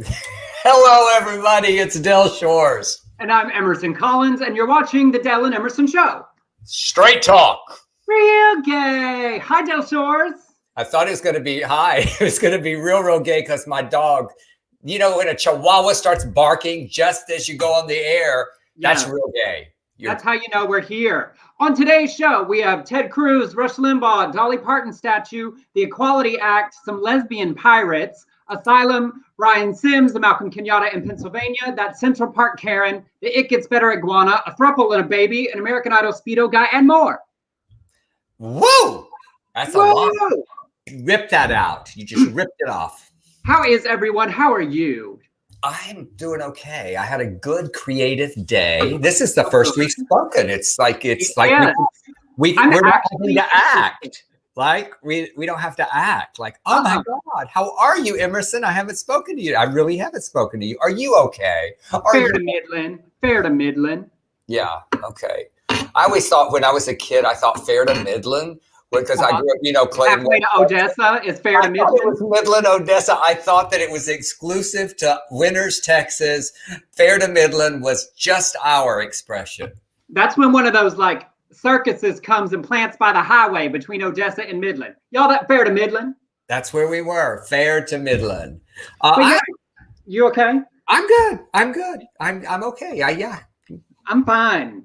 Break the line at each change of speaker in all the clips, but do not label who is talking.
Hello, everybody. It's Del Shores.
And I'm Emerson Collins, and you're watching The Del and Emerson Show.
Straight talk.
Real gay. Hi, Del Shores.
I thought it was going to be It was going to be real gay because my dog, when a chihuahua starts barking just as you go on the air, that's real gay.
That's how you know we're here. On today's show, we have Ted Cruz, Rush Limbaugh, Dolly Parton statue, the Equality Act, some lesbian pirates, Asylum, Ryan Sims, the Malcolm Kenyatta in Pennsylvania, that Central Park Karen, the It Gets Better Iguana, a Throuple and a baby, an American Idol Speedo guy, and more.
Whoa! That's a lot. Rip that out. You just ripped it off.
How is everyone? How are you?
I'm doing okay. I had a good creative day. This is the first we've spoken. It's like we're not having to act. Like we don't have to act. Like, oh my God, how are you, Emerson? I haven't spoken to you. I really haven't spoken to you. Are you okay?
Fair to Midland.
Yeah. Okay. I always thought when I was a kid, I thought fair to Midland. Because I grew up, playing.
Halfway to Odessa is fair to Midland.
It was Midland, Odessa. I thought that it was exclusive to Winners, Texas. Fair to Midland was just our expression.
That's when one of those circuses comes and plants by the highway between Odessa and Midland. Y'all, that fair to Midland?
That's where we were. Fair to Midland.
You okay?
I'm good. I'm okay. Yeah.
I'm fine.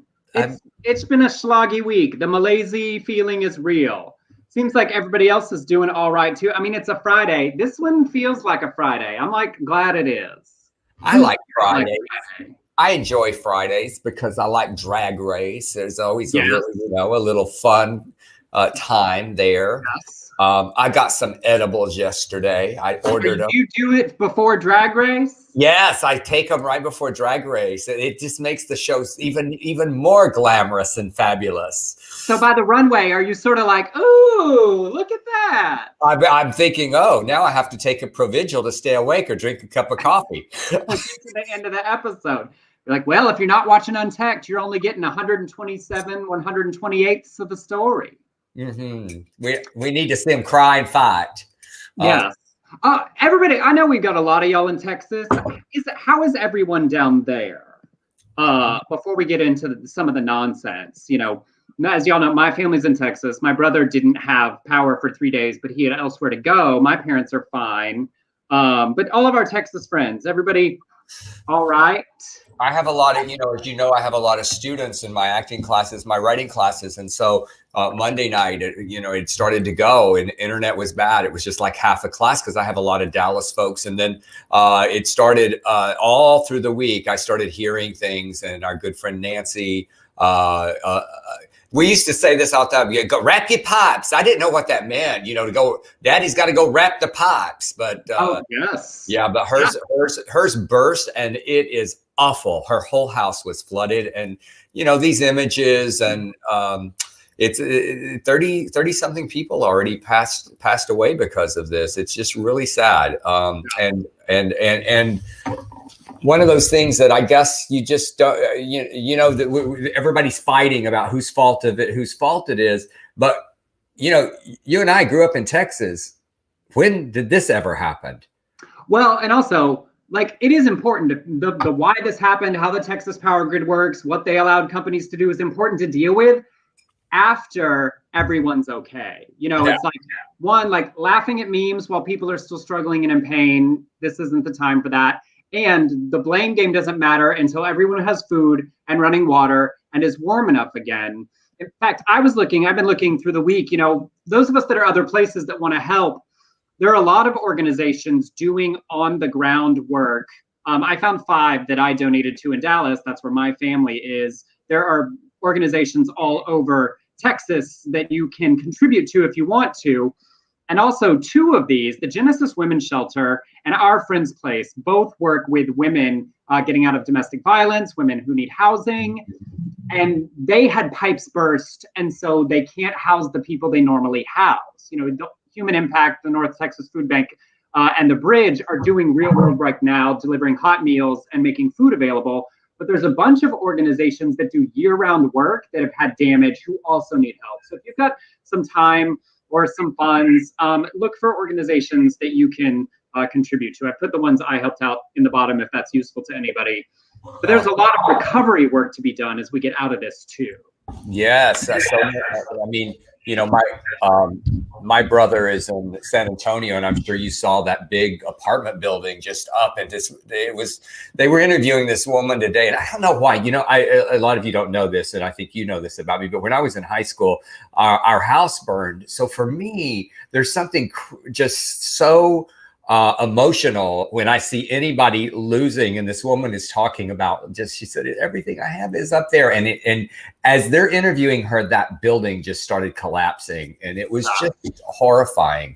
It's been a sloggy week. The Malaysia feeling is real. Seems like everybody else is doing all right too. I mean, it's a Friday. This one feels like a Friday. I'm glad it is.
I like Fridays. I enjoy Fridays because I like Drag Race. There's always a little fun time there.
Yes.
I got some edibles yesterday. I ordered them.
You do it before Drag Race?
Yes, I take them right before Drag Race. It just makes the shows even more glamorous and fabulous.
So by the runway, are you sort of like, ooh, look at that?
I'm thinking, oh, now I have to take a Provigil to stay awake or drink a cup of coffee.
To the end of the episode. You're like, well, if you're not watching Untacked, you're only getting 128ths of the story.
Mm-hmm. We need to see them cry and fight.
Yes. Everybody, I know we've got a lot of y'all in Texas. How is everyone down there? Before we get into some of the nonsense, as y'all know, my family's in Texas. My brother didn't have power for 3 days, but he had elsewhere to go. My parents are fine. But all of our Texas friends, everybody all right?
I have a lot of, I have a lot of students in my acting classes, my writing classes. And so Monday night, it started to go and internet was bad. It was just like half a class because I have a lot of Dallas folks. And then it started all through the week. I started hearing things, and our good friend Nancy, we used to say this all the time, go wrap your pipes. I didn't know what that meant, to go, Daddy's got to go wrap the pipes. But
yes.
Yeah, but hers burst, and it is awful. Her whole house was flooded, and these images, and it's 30 something people already passed away because of this. It's just really sad. And one of those things that I guess you just don't, that everybody's fighting about whose fault it is. But you and I grew up in Texas. When did this ever happen?
Well, and also, it is important the why this happened, how the Texas power grid works, what they allowed companies to do is important to deal with after everyone's okay. It's laughing at memes while people are still struggling and in pain. This isn't the time for that. And the blame game doesn't matter until everyone has food and running water and is warm enough again. In fact, I've been looking through the week, those of us that are other places that want to help, there are a lot of organizations doing on the ground work. I found 5 that I donated to in Dallas. That's where my family is. There are organizations all over Texas that you can contribute to if you want to. And also 2 of these, the Genesis Women's Shelter and Our Friend's Place, both work with women getting out of domestic violence, women who need housing. And they had pipes burst, and so they can't house the people they normally house. The Human Impact, the North Texas Food Bank, and the Bridge are doing real work right now, delivering hot meals and making food available. But there's a bunch of organizations that do year-round work that have had damage who also need help. So if you've got some time or some funds, look for organizations that you can contribute to. I put the ones I helped out in the bottom if that's useful to anybody. But there's a lot of recovery work to be done as we get out of this too.
Yes. So, I mean, you know, my brother is in San Antonio, and I'm sure you saw that big apartment building just up. And they were interviewing this woman today, and I don't know why. You know, a lot of you don't know this, and I think you know this about me. But when I was in high school, our house burned. So for me, there's something just so emotional when I see anybody losing, and this woman is talking about she said, everything I have is up there. And as they're interviewing her, that building just started collapsing, and it was just horrifying.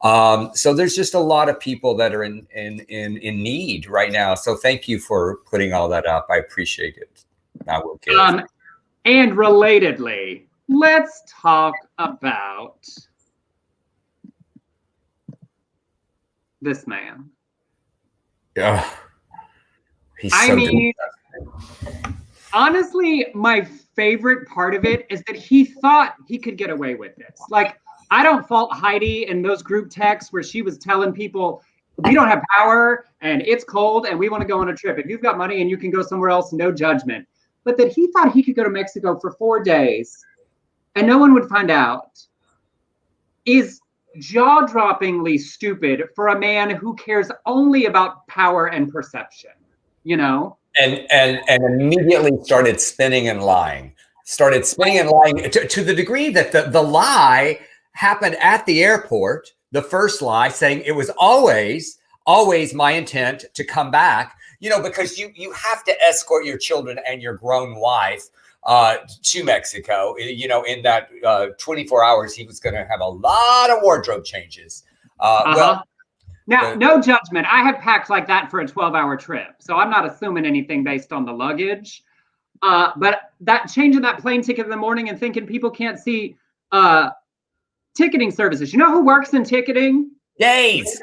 So there's just a lot of people that are in need right now. So thank you for putting all that up. I appreciate it. I will give.
And relatedly, let's talk about this man.
Yeah. I mean,
honestly, my favorite part of it is that he thought he could get away with this. Like, I don't fault Heidi in those group texts where she was telling people, we don't have power and it's cold and we want to go on a trip. If you've got money and you can go somewhere else, no judgment. But that he thought he could go to Mexico for 4 days and no one would find out is jaw-droppingly stupid for a man who cares only about power and perception, you know?
And immediately started spinning and lying to the degree that the lie happened at the airport. The first lie saying it was always my intent to come back, you know, because you have to escort your children and your grown wife to Mexico. You know, in that 24 hours, he was going to have a lot of wardrobe changes. Well,
now, no judgment. I have packed like that for a 12-hour trip, so I'm not assuming anything based on the luggage. But that changing that plane ticket in the morning and thinking people can't see ticketing services. You know who works in ticketing?
Gays,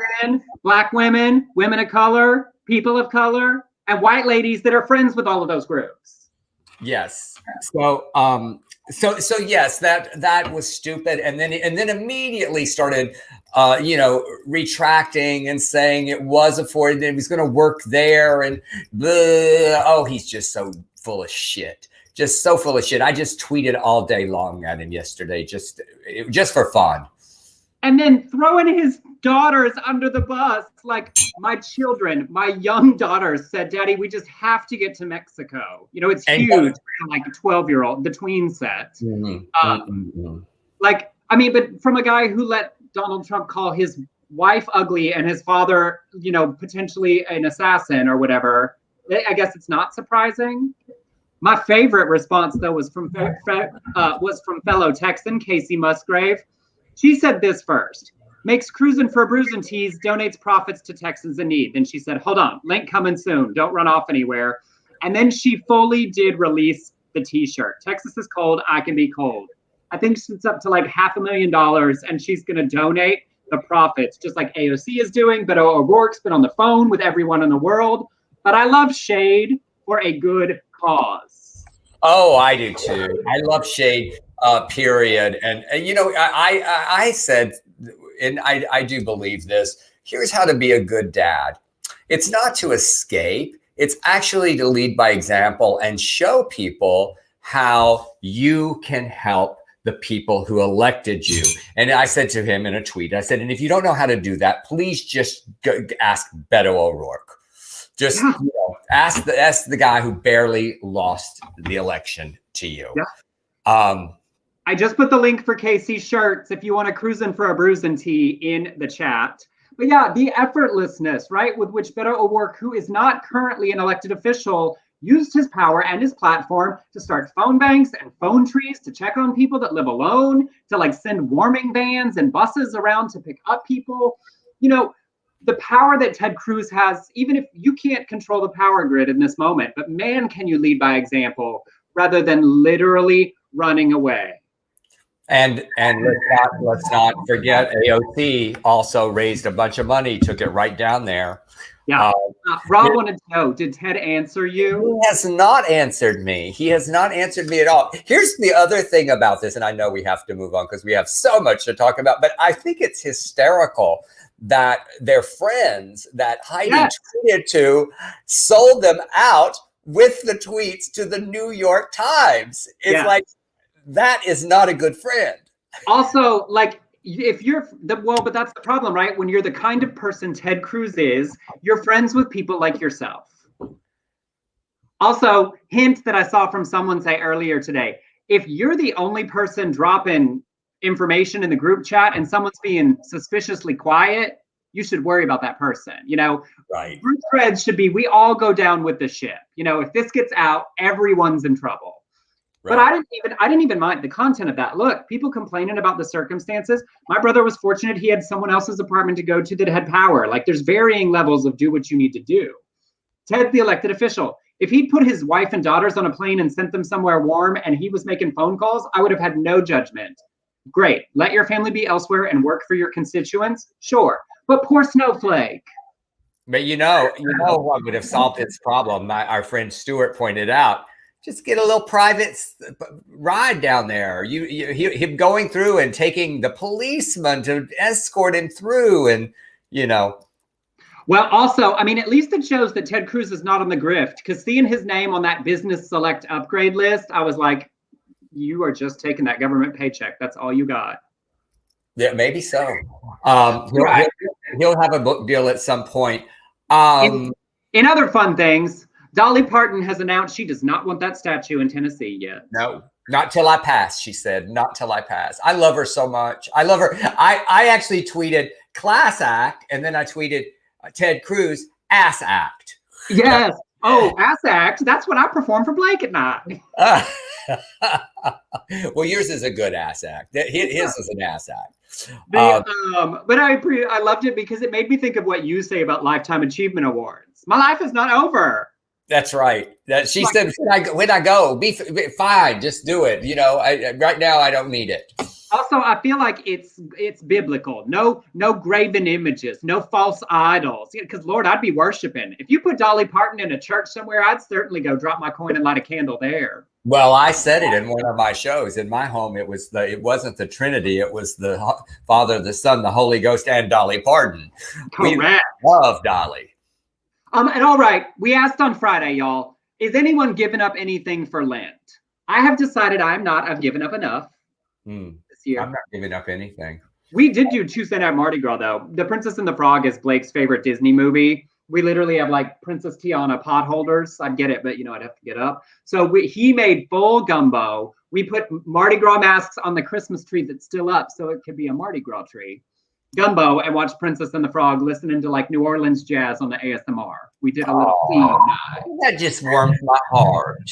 Black women, women of color, people of color, and white ladies that are friends with all of those groups.
Yes. So yes, that was stupid, and then immediately started, retracting and saying it was afforded. He was going to work there, and he's just so full of shit. Just so full of shit. I just tweeted all day long at him yesterday, just for fun.
And then throwing his daughters under the bus. Like, my young daughters said, Daddy, we just have to get to Mexico. You know, it's huge. Like a 12-year-old, the tween set. Like, I mean, but from a guy who let Donald Trump call his wife ugly and his father, you know, potentially an assassin or whatever, I guess it's not surprising. My favorite response, though, was from fellow Texan Casey Musgrave. She said this first: makes cruising for a bruising tease, donates profits to Texans in need. Then she said, hold on, link coming soon. Don't run off anywhere. And then she fully did release the t-shirt. Texas is cold, I can be cold. I think it's up to like $500,000, and she's going to donate the profits, just like AOC is doing. But O'Rourke's been on the phone with everyone in the world. But I love shade for a good cause.
Oh, I do too. I love shade, period. And you know, I said, and I do believe this, here's how to be a good dad. It's not to escape. It's actually to lead by example and show people how you can help the people who elected you. And I said to him in a tweet, I said, and if you don't know how to do that, please just ask Beto O'Rourke. Just ask the guy who barely lost the election to you.
Yeah. I just put the link for Casey's shirts if you want to cruise in for a bruising tee in the chat. But yeah, the effortlessness, right, with which Beto O'Rourke, who is not currently an elected official, used his power and his platform to start phone banks and phone trees to check on people that live alone, to like send warming vans and buses around to pick up people. You know, the power that Ted Cruz has, even if you can't control the power grid in this moment, but man, can you lead by example rather than literally running away.
And let's not forget AOC also raised a bunch of money, took it right down there.
Yeah. Rob wanted to know, did Ted answer you?
He has not answered me. He has not answered me at all. Here's the other thing about this, and I know we have to move on because we have so much to talk about, but I think it's hysterical that their friends that Heidi tweeted to sold them out with the tweets to the New York Times. It's like, that is not a good friend.
Also, like, if you're but that's the problem, right? When you're the kind of person Ted Cruz is, you're friends with people like yourself. Also, hint that I saw from someone say earlier today, if you're the only person dropping information in the group chat and someone's being suspiciously quiet, you should worry about that person. You know,
right?
Group threads should be, we all go down with the ship. You know, if this gets out, everyone's in trouble. Right. But I didn't even mind the content of that. Look, people complaining about the circumstances. My brother was fortunate; he had someone else's apartment to go to that had power. Like, there's varying levels of do what you need to do. Ted, the elected official, if he'd put his wife and daughters on a plane and sent them somewhere warm and he was making phone calls, I would have had no judgment. Great. Let your family be elsewhere and work for your constituents. Sure. But poor Snowflake.
But you know what would have solved this problem? Our friend Stuart pointed out, just get a little private ride down there. Him going through and taking the policeman to escort him through, and
Well, also, I mean, at least it shows that Ted Cruz is not on the grift, because seeing his name on that business select upgrade list, I was like, you are just taking that government paycheck. That's all you got.
Yeah, maybe so. He'll have a book deal at some point.
In other fun things, Dolly Parton has announced she does not want that statue in Tennessee yet.
No, not till I pass, she said. Not till I pass. I love her so much. I love her. I actually tweeted class act, and then I tweeted Ted Cruz ass act.
Yes. Oh, ass act. That's what I perform for Blake at night.
Well, yours is a good ass act. His is an ass act.
But I loved it because it made me think of what you say about Lifetime Achievement Awards. My life is not over.
That's right. She said, when I go, be fine, just do it. Right now I don't need it.
Also, I feel like it's biblical. No graven images, no false idols. Because Lord, I'd be worshiping. If you put Dolly Parton in a church somewhere, I'd certainly go drop my coin and light a candle there.
Well, I said it in one of my shows. In my home, it wasn't the Trinity. It was the Father, the Son, the Holy Ghost, and Dolly Parton.
Correct.
We love Dolly.
And all right, we asked on Friday, y'all, is anyone giving up anything for Lent? I have decided I'm not. I've given up enough this year.
I'm not giving up anything.
We did do Tuesday Night Mardi Gras, though. The Princess and the Frog is Blake's favorite Disney movie. We literally have like Princess Tiana pot holders. I'd get it, but I'd have to get up. So he made full gumbo. We put Mardi Gras masks on the Christmas tree that's still up, so it could be a Mardi Gras tree. Gumbo, and watched Princess and the Frog listening to like New Orleans jazz on the ASMR. We did a little theme night.
That just warms my heart.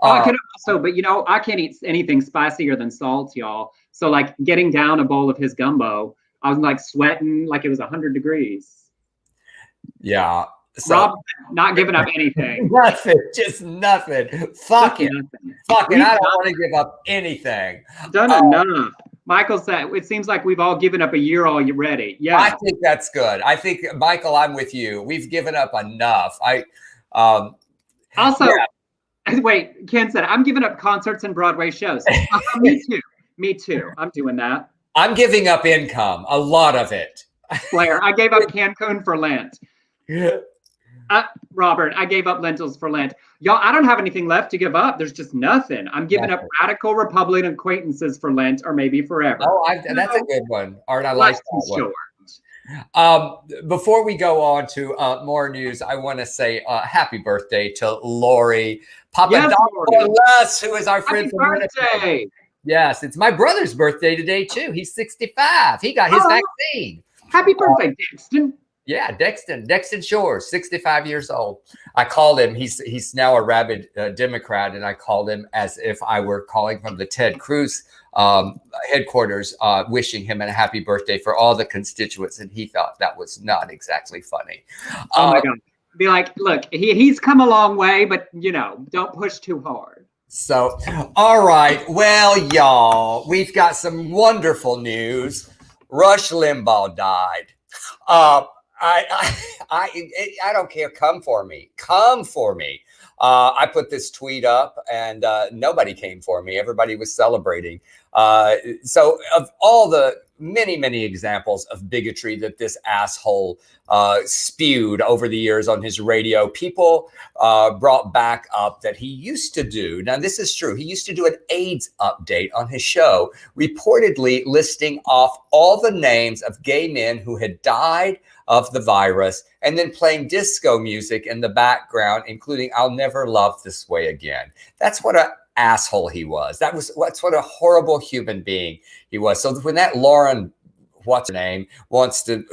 I could also, but I can't eat anything spicier than salt, y'all. So like getting down a bowl of his gumbo, I was like sweating like it was 100 degrees.
Yeah.
So, Rob, not giving up anything.
Nothing. Just nothing. Fuck it. I don't want to give up anything.
Done enough. Michael said, it seems like we've all given up a year already. Yeah.
I think that's good. I think, Michael, I'm with you. We've given up enough.
Also, wait, Ken said, I'm giving up concerts and Broadway shows. Me too. I'm doing that.
I'm giving up income. A lot of it.
Blair, I gave up Cancun for Lent. Robert, I gave up lentils for Lent. Y'all, I don't have anything left to give up. There's just nothing. I'm giving up radical Republican acquaintances for Lent, or maybe forever.
Oh, that's a good one. Art, I like that one. Before we go on to more news, I want to say happy birthday to Lori Papadopoulos, who is our friend from
birthday.
Yes, it's my brother's birthday today too. He's 65. He got his vaccine.
Happy birthday, Dexton.
Yeah, Dexton Shores, 65 years old. I called him. He's now a rabid Democrat, and I called him as if I were calling from the Ted Cruz headquarters, wishing him a happy birthday for all the constituents, and he thought that was not exactly funny.
Oh my God! Be like, look, he's come a long way, but don't push too hard.
So, all right, well, y'all, we've got some wonderful news. Rush Limbaugh died. I don't care. Come for me. Come for me. I put this tweet up and nobody came for me. Everybody was celebrating. So of all the many examples of bigotry that this asshole spewed over the years on his radio, people brought back up that he used to do. Now, this is true. He used to do an AIDS update on his show, reportedly listing off all the names of gay men who had died of the virus, and then playing disco music in the background, including "I'll Never Love This Way Again." That's what an asshole he was. That's what a horrible human being he was. So when that Lauren, what's her name, wants to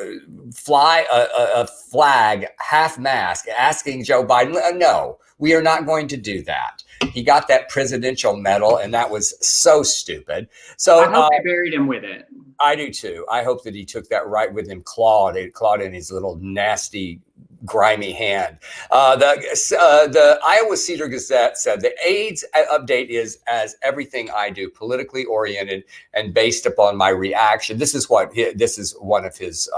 fly a flag half-mast asking Joe Biden, no, we are not going to do that. He got that presidential medal, and that was so stupid. So
I hope they buried him with it.
I do too. I hope that he took that right with him, clawed in his little nasty, grimy hand. The Iowa Cedar Gazette said the AIDS update is as everything I do, politically oriented and based upon my reaction. This is one of his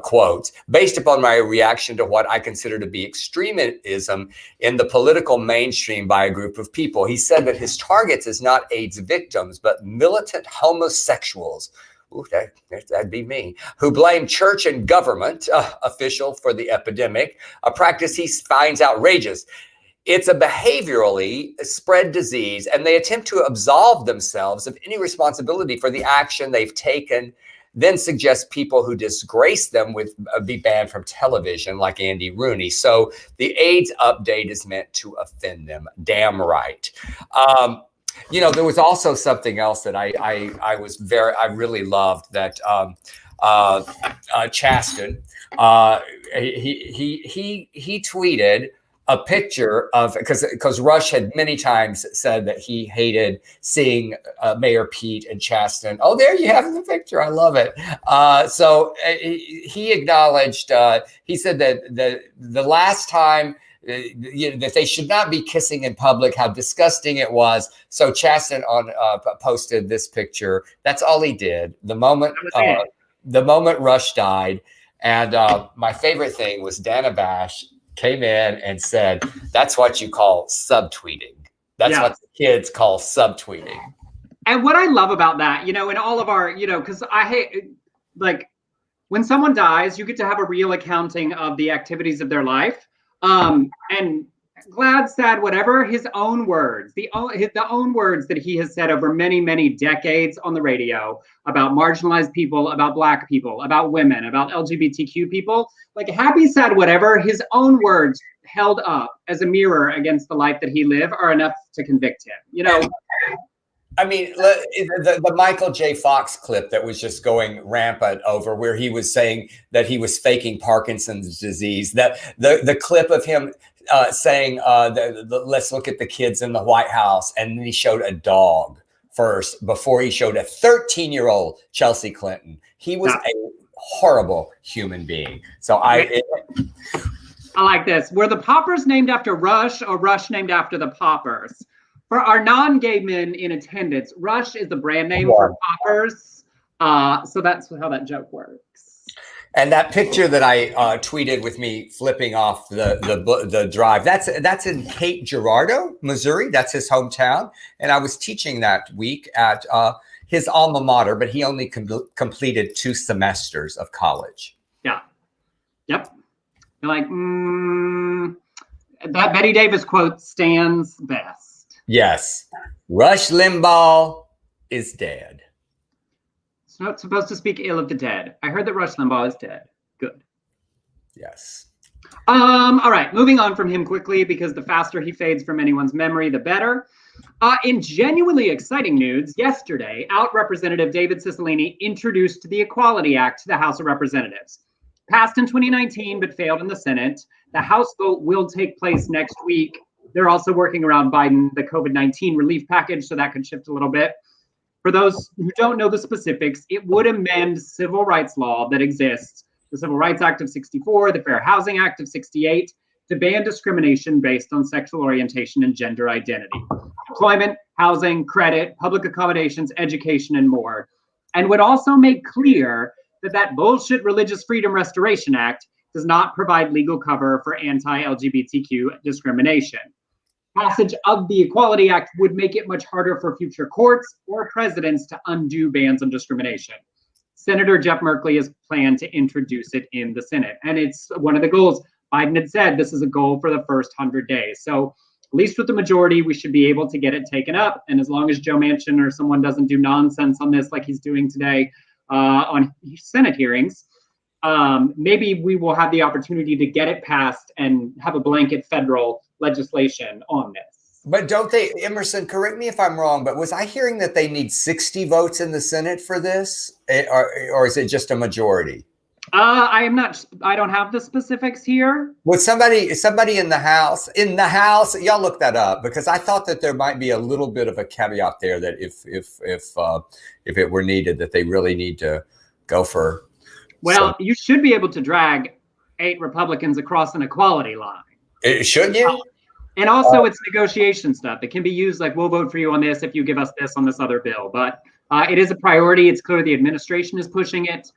quotes, based upon my reaction to what I consider to be extremism in the political mainstream by a group of people. He said that his targets is not AIDS victims, but militant homosexuals. Ooh, that'd be me, who blame church and government official for the epidemic, a practice he finds outrageous. It's a behaviorally spread disease, and they attempt to absolve themselves of any responsibility for the action they've taken, then suggest people who disgrace them with be banned from television, like Andy Rooney. So the AIDS update is meant to offend them. Damn right. There was also something else that I really loved, that Chaston, he tweeted a picture of, because Rush had many times said that he hated seeing Mayor Pete and Chaston. Oh, there you have the picture. I love it. So he acknowledged, he said that the last time that they should not be kissing in public, how disgusting it was. So Chaston posted this picture. That's all he did. The moment Rush died. And my favorite thing was Dana Bash came in and said, that's what you call subtweeting. That's what the kids call subtweeting.
And what I love about that, in all of our, because I hate, like, when someone dies, you get to have a real accounting of the activities of their life. And glad, sad, whatever, his own words, the own words that he has said over many decades on the radio about marginalized people, about Black people, about women, about LGBTQ people, like happy, sad, whatever, his own words held up as a mirror against the life that he lived are enough to convict him,
I mean, the Michael J. Fox clip that was just going rampant over, where he was saying that he was faking Parkinson's disease, that the clip of him saying, let's look at the kids in the White House. And then he showed a dog first before he showed a 13-year-old Chelsea Clinton. He was a horrible human being. So I
like this. Were the Poppers named after Rush, or Rush named after the Poppers? For our non-gay men in attendance, Rush is the brand name for Poppers. So that's how that joke works.
And that picture that I tweeted with me flipping off the drive, that's in Cape Girardeau, Missouri. That's his hometown. And I was teaching that week at his alma mater, but he only completed 2 semesters of college.
Yeah. Yep. You're like, that Betty Davis quote stands best.
Yes. Rush Limbaugh is dead.
It's not supposed to speak ill of the dead. I heard that Rush Limbaugh is dead. Good.
Yes.
All right. Moving on from him quickly, because the faster he fades from anyone's memory, the better. In genuinely exciting news, yesterday, out Representative David Cicilline introduced the Equality Act to the House of Representatives. Passed in 2019, but failed in the Senate. The House vote will take place next week. They're also working around Biden, the COVID-19 relief package, so that could shift a little bit. For those who don't know the specifics, it would amend civil rights law that exists, the Civil Rights Act of 64, the Fair Housing Act of 68, to ban discrimination based on sexual orientation and gender identity. Employment, housing, credit, public accommodations, education, and more. And would also make clear that bullshit Religious Freedom Restoration Act does not provide legal cover for anti-LGBTQ discrimination. Passage of the Equality Act would make it much harder for future courts or presidents to undo bans on discrimination. Senator Jeff Merkley has planned to introduce it in the Senate. And it's one of the goals. Biden had said this is a goal for the first 100 days. So at least with the majority, we should be able to get it taken up. And as long as Joe Manchin or someone doesn't do nonsense on this like he's doing today on Senate hearings, maybe we will have the opportunity to get it passed and have a blanket federal legislation on this.
But don't they, Emerson, correct me if I'm wrong, but was I hearing that they need 60 votes in the Senate for this? Or is it just a majority?
I don't have the specifics here.
Was somebody in the House, y'all look that up, because I thought that there might be a little bit of a caveat there that if it were needed, that they really need to go for.
Well, you should be able to drag 8 Republicans across an equality line.
Should you?
And also it's negotiation stuff. It can be used like, we'll vote for you on this if you give us this on this other bill. But it is a priority. It's clear the administration is pushing it.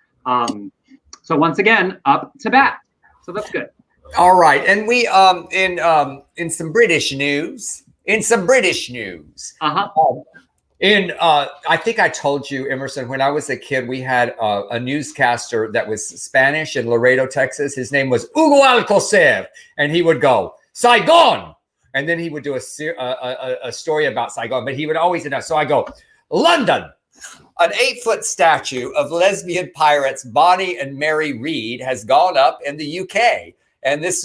So once again, up to bat. So that's good.
All right. And we in some British news. I think I told you, Emerson, when I was a kid, we had a newscaster that was Spanish in Laredo, Texas. His name was Hugo Alcocer, and he would go, Saigon. And then he would do a story about Saigon, but he would always end up. So I go, London. An 8-foot statue of lesbian pirates Bonnie and Mary Reid has gone up in the UK. And this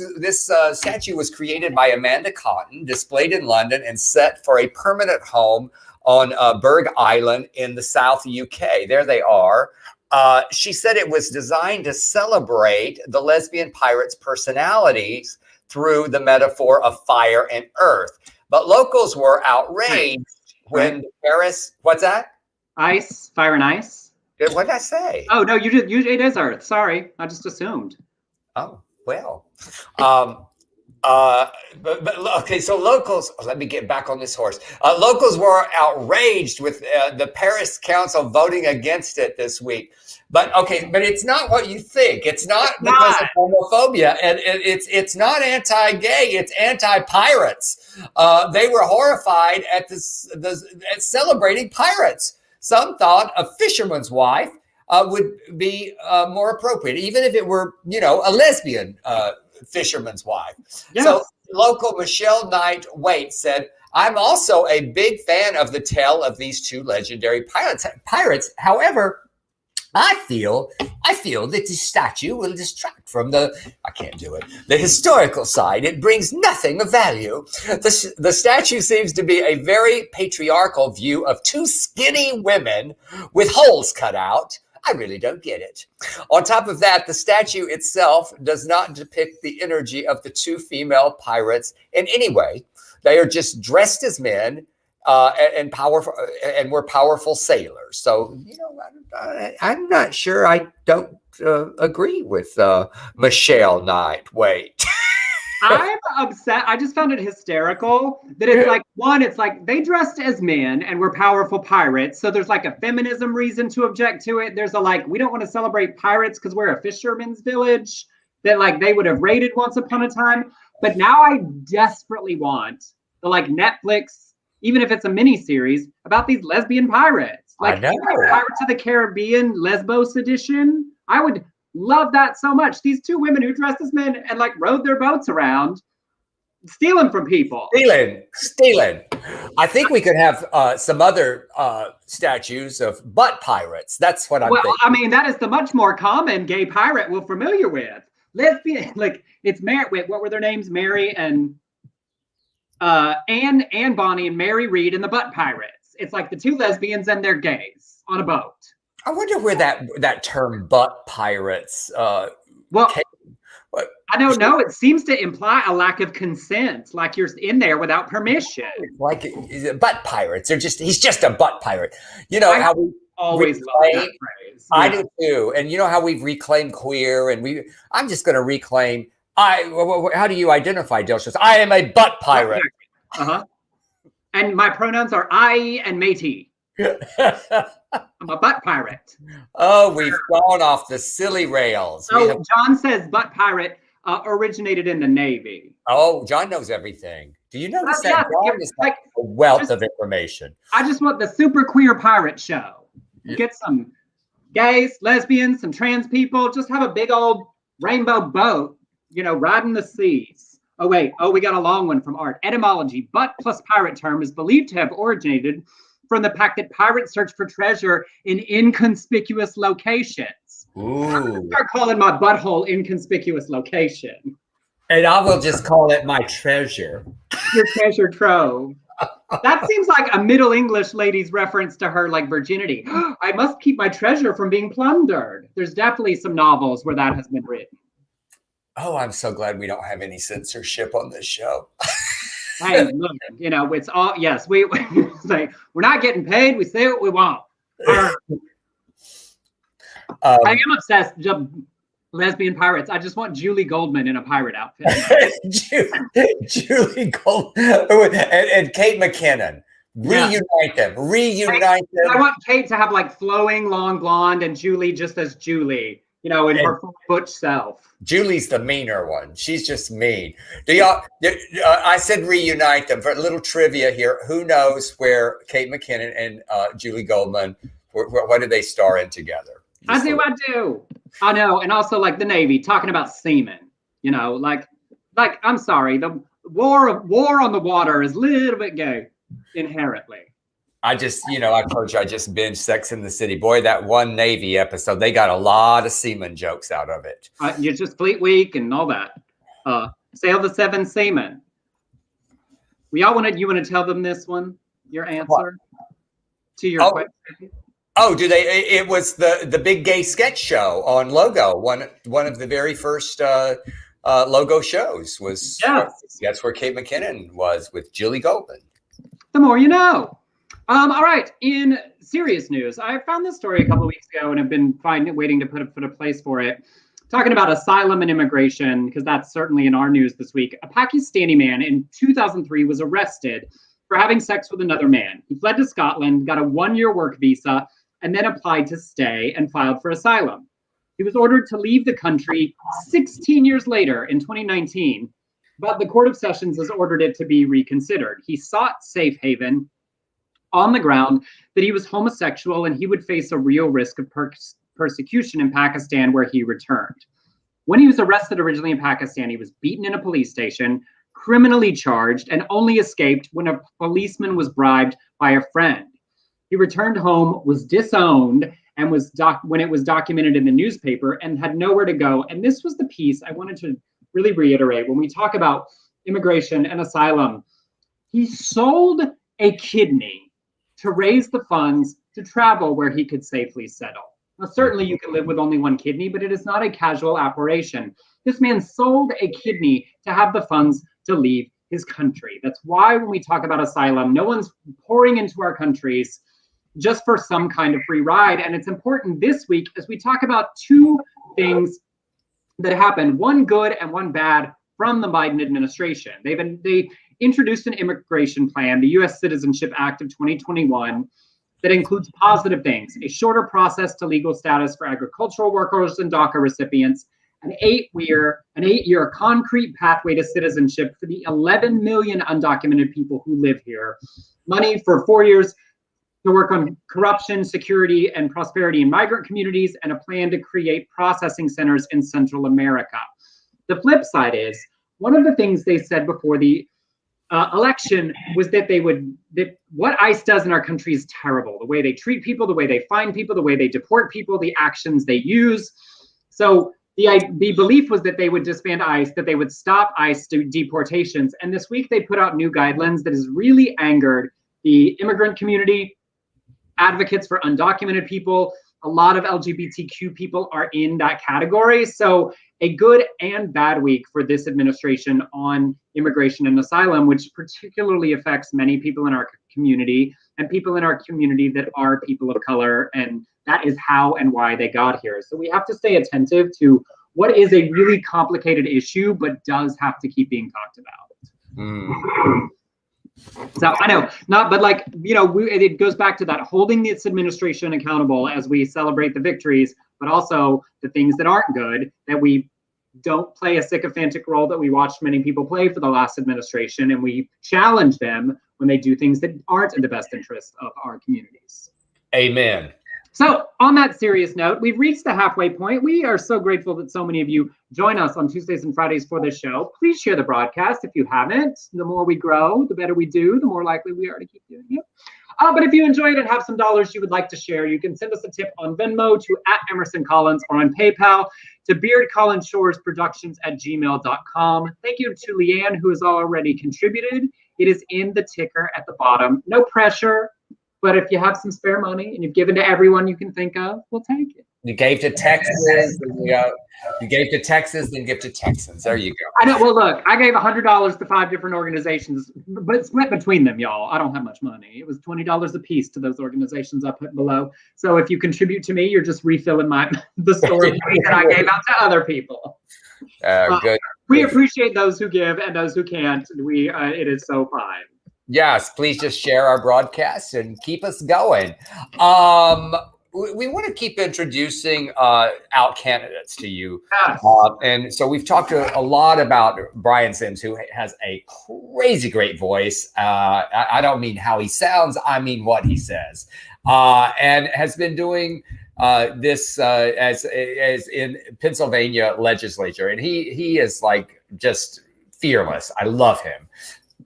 statue was created by Amanda Cotton, displayed in London, and set for a permanent home on Berg Island in the South UK. There they are. She said it was designed to celebrate the lesbian pirates' personalities through the metaphor of fire and earth. But locals were outraged when Paris, what's that?
Ice, fire and ice.
What did I say?
Oh, no, it is earth. Sorry, I just assumed.
Oh, well. Okay, so locals, let me get back on this horse. Locals were outraged with the Paris Council voting against it this week. But it's not what you think. It's not because of homophobia, and it's not anti-gay. It's anti-pirates. They were horrified at at celebrating pirates. Some thought a fisherman's wife would be more appropriate, even if it were, a lesbian fisherman's wife. Yes. So local Michelle Knight Waite said, I'm also a big fan of the tale of these 2 legendary pirates. However, I feel that the statue will distract from the historical side. It brings nothing of value. The statue seems to be a very patriarchal view of 2 skinny women with holes cut out. I really don't get it. On top of that, the statue itself does not depict the energy of the 2 female pirates in any way. They are just dressed as men and powerful, and were powerful sailors. So, I'm not sure. I don't agree with Michelle Knight. Wait.
I'm upset. I just found it hysterical that it's like, one, it's like they dressed as men and were powerful pirates. So there's like a feminism reason to object to it. There's we don't want to celebrate pirates because we're a fisherman's village that they would have raided once upon a time. But now I desperately want the Netflix, even if it's a mini series, about these lesbian pirates. Pirates of the Caribbean, Lesbos edition. I would love that so much. These 2 women who dressed as men and rode their boats around, stealing from people. Stealing.
I think we could have some other statues of butt pirates. That's what I'm thinking.
Well, I mean, that is the much more common gay pirate we're familiar with. Lesbian, it's Mary. Wait, what were their names? Mary and Anne Bonnie and Mary Reid and the butt pirates. It's the 2 lesbians and their gays on a boat.
I wonder where that term "butt pirates."
I don't know. It seems to imply a lack of consent, you're in there without permission.
Butt pirates. He's just a butt pirate. How we
always love that phrase.
I do too. And how we've reclaimed queer, and I'm just going to reclaim. How do you identify, Delcious? I am a butt pirate.
And my pronouns are I and Métis. I'm a butt pirate.
Oh, we've gone off the silly rails.
So John says butt pirate originated in the Navy.
Oh, John knows everything. Do you notice that John is like a wealth of information?
I just want the super queer pirate show. Get some gays, lesbians, some trans people. Just have a big old rainbow boat, riding the seas. Oh, wait. Oh, we got a long one from Art. Etymology. Butt plus pirate term is believed to have originated from the fact that pirates search for treasure in inconspicuous locations.
Ooh.
I'm gonna start calling my butthole inconspicuous location.
And I will just call it my treasure.
Your treasure trove. That seems like a Middle English lady's reference to her virginity. I must keep my treasure from being plundered. There's definitely some novels where that has been written.
Oh, I'm so glad we don't have any censorship on this show.
Hey, look, it's all, yes, we're not getting paid. We say what we want. I am obsessed. Lesbian pirates. I just want Julie Goldman in a pirate outfit.
Julie Goldman and Kate McKinnon. Reunite them.
I want Kate to have flowing long blonde and Julie just as Julie. In her butch self.
Julie's the meaner one. She's just mean. I said reunite them. For a little trivia here, who knows where Kate McKinnon and Julie Goldman, what did they star in together?
I do. I know. And also the Navy, talking about seamen, I'm sorry, the war on the water is a little bit gay inherently.
I just, I told you, I just binged Sex in the City. Boy, that one Navy episode, they got a lot of seaman jokes out of it.
You're just Fleet Week and all that. Sail the Seven Seamen. You want to tell them this one? Your answer to your question?
Oh, do they? It was the big gay sketch show on Logo. One of the very first Logo shows was.
Yes.
That's where Kate McKinnon was with Julie Goldman.
The more you know. All right. In serious news, I found this story a couple of weeks ago and have been waiting to put a place for it. Talking about asylum and immigration, because that's certainly in our news this week. A Pakistani man in 2003 was arrested for having sex with another man. He fled to Scotland, got a 1-year work visa, and then applied to stay and filed for asylum. He was ordered to leave the country 16 years later in 2019, but the Court of Sessions has ordered it to be reconsidered. He sought safe haven on the ground that he was homosexual and he would face a real risk of persecution in Pakistan where he returned. When he was arrested originally in Pakistan, he was beaten in a police station, criminally charged, and only escaped when a policeman was bribed by a friend. He returned home, was disowned, and when it was documented in the newspaper and had nowhere to go. And this was the piece I wanted to really reiterate when we talk about immigration and asylum. He sold a kidney to raise the funds to travel where he could safely settle. Now, certainly you can live with only one kidney, but it is not a casual operation. This man sold a kidney to have the funds to leave his country. That's why when we talk about asylum, no one's pouring into our countries just for some kind of free ride. And it's important this week as we talk about two things that happened, one good and one bad from the Biden administration. They introduced an immigration plan, the U.S. Citizenship Act of 2021, that includes positive things: a shorter process to legal status for agricultural workers and DACA recipients, an 8-year concrete pathway to citizenship for the 11 million undocumented people who live here, money for 4 years to work on corruption, security, and prosperity in migrant communities, and a plan to create processing centers in Central America. The flip side is, one of the things they said before the election was that what ICE does in our country is terrible. The way they treat people, the way they find people, the way they deport people, the actions they use. So the belief was that they would disband ICE, that they would stop ICE deportations. And this week they put out new guidelines that has really angered the immigrant community, advocates for undocumented people. A lot of LGBTQ people are in that category. So a good and bad week for this administration on immigration and asylum, which particularly affects many people in our community and people in our community that are people of color. And that is how and why they got here. So we have to stay attentive to what is a really complicated issue, but does have to keep being talked about. So I know, not, but like, it goes back to that holding this administration accountable as we celebrate the victories, but also the things that aren't good, that we don't play a sycophantic role that we watched many people play for the last administration, and we challenge them when they do things that aren't in the best interest of our communities.
Amen.
So on that serious note, we've reached the halfway point. We are so grateful that so many of you join us on Tuesdays and Fridays for this show. Please share the broadcast if you haven't. The more we grow, the better we do, the more likely we are to keep doing it. But if you enjoyed and have some dollars you would like to share, you can send us a tip on Venmo to @EmersonCollins or on PayPal to beardcollinshoresproductions@gmail.com. Thank you to Leanne, who has already contributed. It is in the ticker at the bottom. No pressure. But if you have some spare money and you've given to everyone you can think of, we'll take it.
You gave to Texas, you gave to Texas, then give to Texans. There you go.
I know. Well, look, I gave $100 to 5 different organizations, but it's split between them, y'all. I don't have much money. It was $20 a piece to those organizations I put below. So if you contribute to me, you're just refilling the story that I gave out to other people.
Good.
We appreciate those who give and those who can't. It is so fine.
Yes, please just share our broadcast and keep us going. We want to keep introducing out candidates to you.
Yes.
And so we've talked a lot about Brian Sims, who has a crazy great voice. I don't mean how he sounds, I mean what he says. And has been doing this as in Pennsylvania legislature. And he is like just fearless. I love him.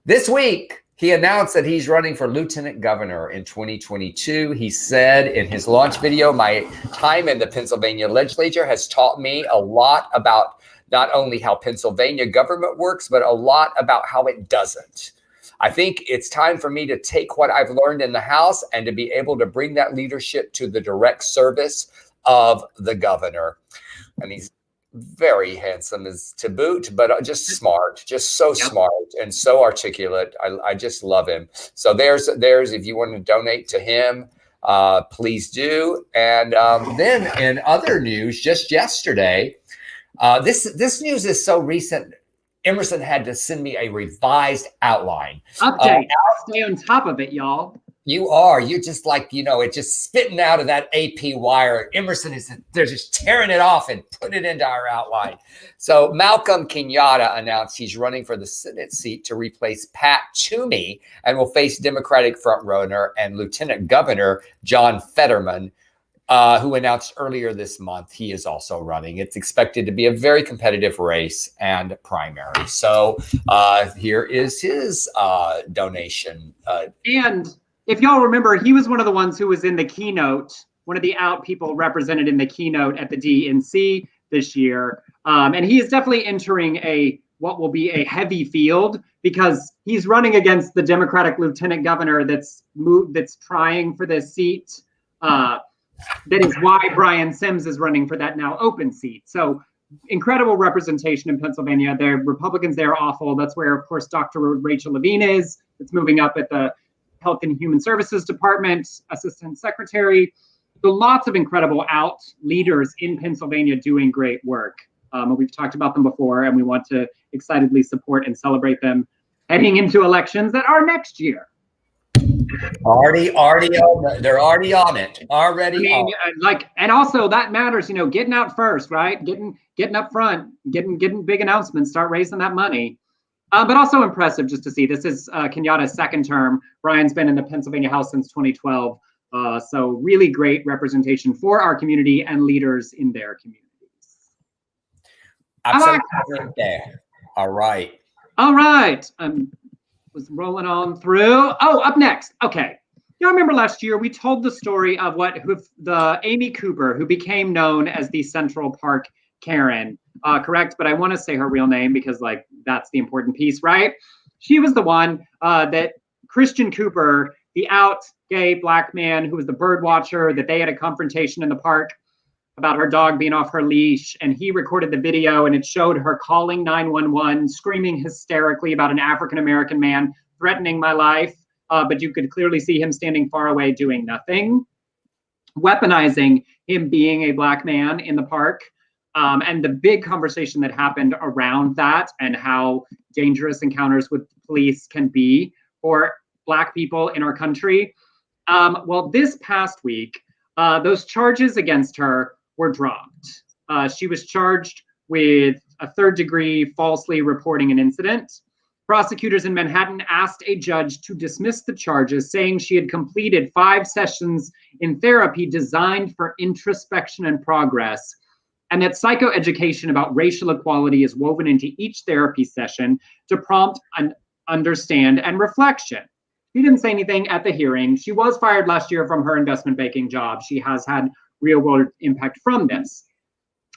This week, he announced that he's running for lieutenant governor in 2022. He said in his launch video, "My time in the Pennsylvania legislature has taught me a lot about not only how Pennsylvania government works, but a lot about how it doesn't. I think it's time for me to take what I've learned in the House and to be able to bring that leadership to the direct service of the governor." And he's very handsome as to boot, but just smart, just so smart and so articulate. I just love him. So there's if you want to donate to him, please do. And then in other news, just yesterday, this news is so recent. Emerson had to send me a revised outline.
Update. Stay on top of it, y'all.
You're just like, it's just spitting out of that AP wire. Emerson they're just tearing it off and putting it into our outline. So Malcolm Kenyatta announced he's running for the Senate seat to replace Pat Toomey and will face Democratic frontrunner and Lieutenant Governor John Fetterman, who announced earlier this month he is also running. It's expected to be a very competitive race and primary. So here is his donation.
And if y'all remember, he was one of the ones who was in the keynote, one of the out people represented in the keynote at the DNC this year. And he is definitely entering what will be a heavy field, because he's running against the Democratic lieutenant governor that's trying for this seat. That is why Brian Sims is running for that now open seat. So incredible representation in Pennsylvania. The Republicans there are awful. That's where, of course, Dr. Rachel Levine is. It's moving up at the Health and Human Services Department, Assistant Secretary. So lots of incredible out leaders in Pennsylvania doing great work. We've talked about them before, and we want to excitedly support and celebrate them heading into elections that are next year.
They're already on it.
And also that matters, getting out first, right? Getting up front, getting big announcements, start raising that money. But also impressive just to see. This is Kenyatta's second term. Brian's been in the Pennsylvania House since 2012. So really great representation for our community and leaders in their communities.
Absolutely. All right.
Was rolling on through. Oh, up next. Okay. Y'all remember last year we told the story of the Amy Cooper, who became known as the Central Park Karen. Correct, but I want to say her real name because that's the important piece, right? She was the one that Christian Cooper, the out gay black man who was the bird watcher, that they had a confrontation in the park about her dog being off her leash, and he recorded the video, and it showed her calling 911, screaming hysterically about an African-American man threatening my life, but you could clearly see him standing far away doing nothing, weaponizing him being a black man in the park. And the big conversation that happened around that and how dangerous encounters with police can be for Black people in our country. Well, this past week, those charges against her were dropped. She was charged with a third-degree falsely reporting an incident. Prosecutors in Manhattan asked a judge to dismiss the charges, saying she had completed 5 sessions in therapy designed for introspection and progress, and that psychoeducation about racial equality is woven into each therapy session to prompt an understand and reflection. She didn't say anything at the hearing. She was fired last year from her investment banking job. She has had real-world impact from this.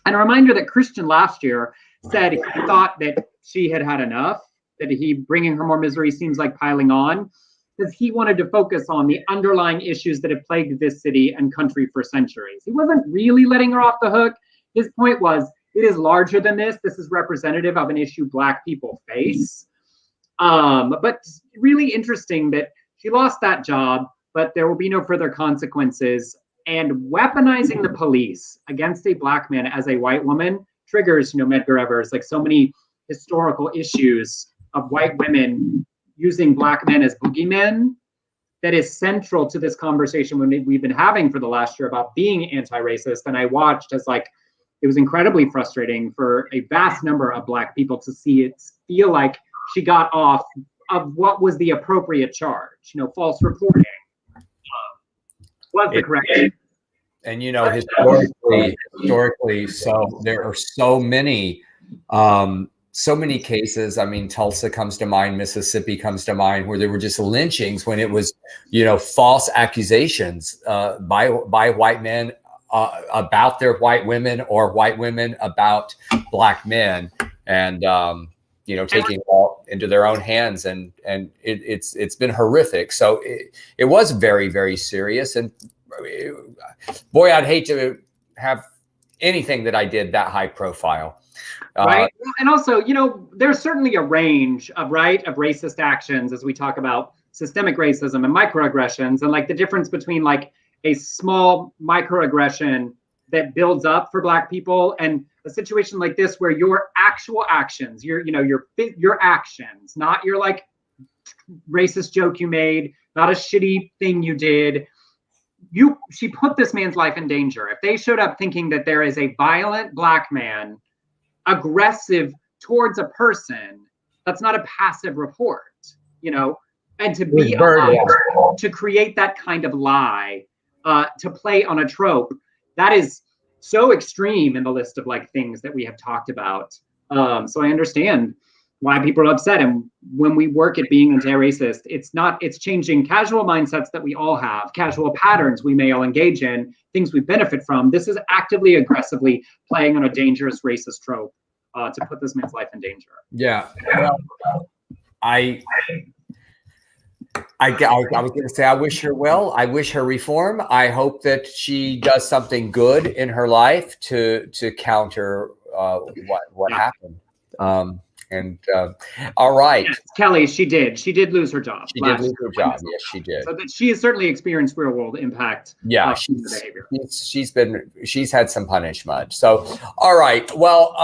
And a reminder that Christian last year said he thought that she had had enough, that he bringing her more misery seems like piling on, because he wanted to focus on the underlying issues that have plagued this city and country for centuries. He wasn't really letting her off the hook. His point was, it is larger than this. This is representative of an issue Black people face. But really interesting that she lost that job, but there will be no further consequences. And weaponizing the police against a Black man as a white woman triggers, Medgar Evers, like so many historical issues of white women using Black men as boogeymen that is central to this conversation we've been having for the last year about being anti-racist. And I watched as it was incredibly frustrating for a vast number of Black people to see it feel like she got off of what was the appropriate charge. False reporting was the correct.
And historically, so there are so many cases. I mean, Tulsa comes to mind, Mississippi comes to mind, where there were just lynchings when it was, false accusations by white men about their white women, or white women about Black men, and taking it all into their own hands, and it's been horrific. So it was very, very serious, and boy, I'd hate to have anything that I did that high profile.
Right. And also, there's certainly a range of racist actions as we talk about systemic racism and microaggressions, and the difference between a small microaggression that builds up for Black people and a situation like this where your actual actions, your actions, not your racist joke you made, not a shitty thing you did. She put this man's life in danger. If they showed up thinking that there is a violent Black man aggressive towards a person, that's not a passive report, and to be allowed to create that kind of lie, to play on a trope, that is so extreme in the list of things that we have talked about. So I understand why people are upset. And when we work at being anti-racist, it's changing casual mindsets that we all have, casual patterns we may all engage in, things we benefit from. This is actively, aggressively playing on a dangerous racist trope to put this man's life in danger.
Yeah. Well, I was going to say, I wish her well. I wish her reform. I hope that she does something good in her life to counter what happened. All right.
Yes, Kelly, she did lose her job.
She did lose her job. Yes, she did.
So that she has certainly experienced real world impact.
Yeah, she's had some punishment. So, all right. Well,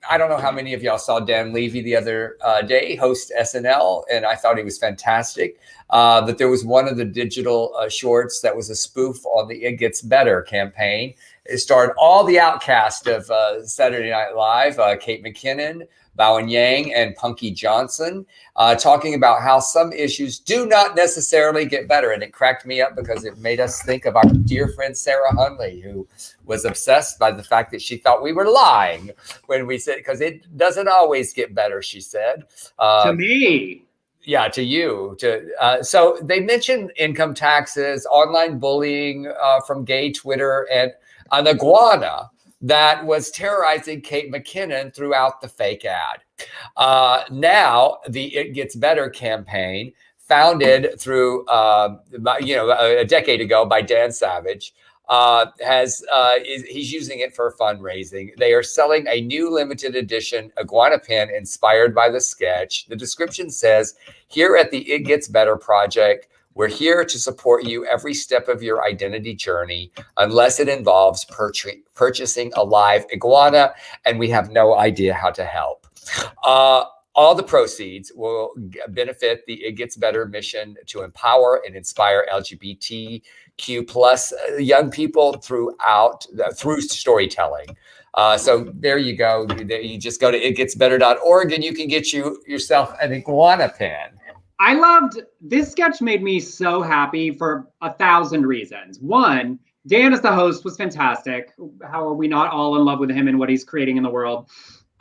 I don't know how many of y'all saw Dan Levy the other day host SNL, and I thought he was fantastic. That there was one of the digital shorts that was a spoof on the It Gets Better campaign. It starred all the outcast of Saturday Night Live, Kate McKinnon, Bowen Yang, and Punky Johnson, talking about how some issues do not necessarily get better. And it cracked me up because it made us think of our dear friend Sarah Hunley, who was obsessed by the fact that she thought we were lying when we said, because it doesn't always get better, she said.
To me.
Yeah, to you. So they mentioned income taxes, online bullying from gay Twitter, and an iguana that was terrorizing Kate McKinnon throughout the fake ad. Now, the It Gets Better campaign, founded through, a decade ago by Dan Savage, he's using it for fundraising. They are selling a new limited edition iguana pin inspired by the sketch. The description says, "Here at the It Gets Better project, we're here to support you every step of your identity journey, unless it involves purchasing a live iguana, and we have no idea how to help." All the proceeds will benefit the It Gets Better mission to empower and inspire LGBTQ plus young people through storytelling. So there you go. You just go to itgetsbetter.org and you can get yourself an iguana pen.
I loved this sketch, made me so happy for 1,000 reasons. One, Dan as the host was fantastic. How are we not all in love with him and what he's creating in the world?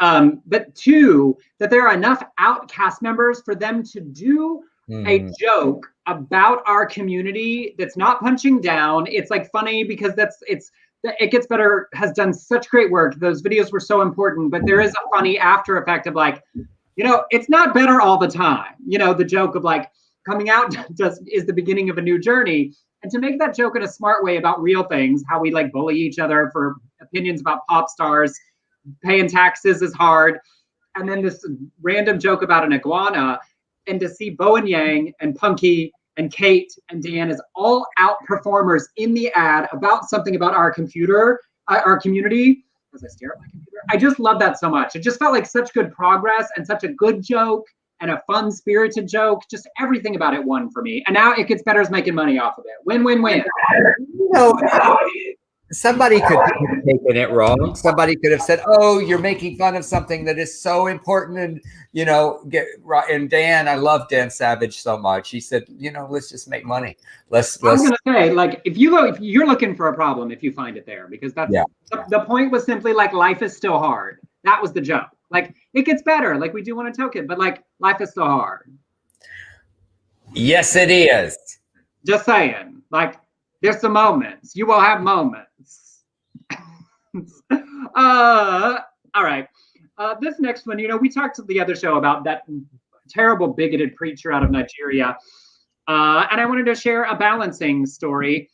But two, that there are enough outcast members for them to do a joke about our community that's not punching down. It's like funny because It Gets Better has done such great work. Those videos were so important, but there is a funny after effect of like, it's not better all the time. The joke of like coming out is the beginning of a new journey. And to make that joke in a smart way about real things, how we like bully each other for opinions about pop stars, paying taxes is hard. And then this random joke about an iguana, and to see Bo and Yang and Punky and Kate and Dan as all out performers in the ad about something about our community, as I stare at my computer. I just love that so much. It just felt like such good progress and such a good joke and a fun spirited joke. Just everything about it won for me. And now It Gets Better is making money off of it. Win, win, win.
Somebody could have taken it wrong. Somebody could have said, "Oh, you're making fun of something that is so important." And get right. And Dan, I love Dan Savage so much. He said, "Let's just make money. Let's."
I was gonna say, like, if you're looking for a problem, if you find it there, because that's the point was simply like life is still hard. That was the joke. Like it gets better. Like we do want to token, but like life is still hard.
Yes, it is.
Just saying. Like there's some moments. You will have moments. All right. This next one, we talked to the other show about that terrible bigoted preacher out of Nigeria. And I wanted to share a balancing story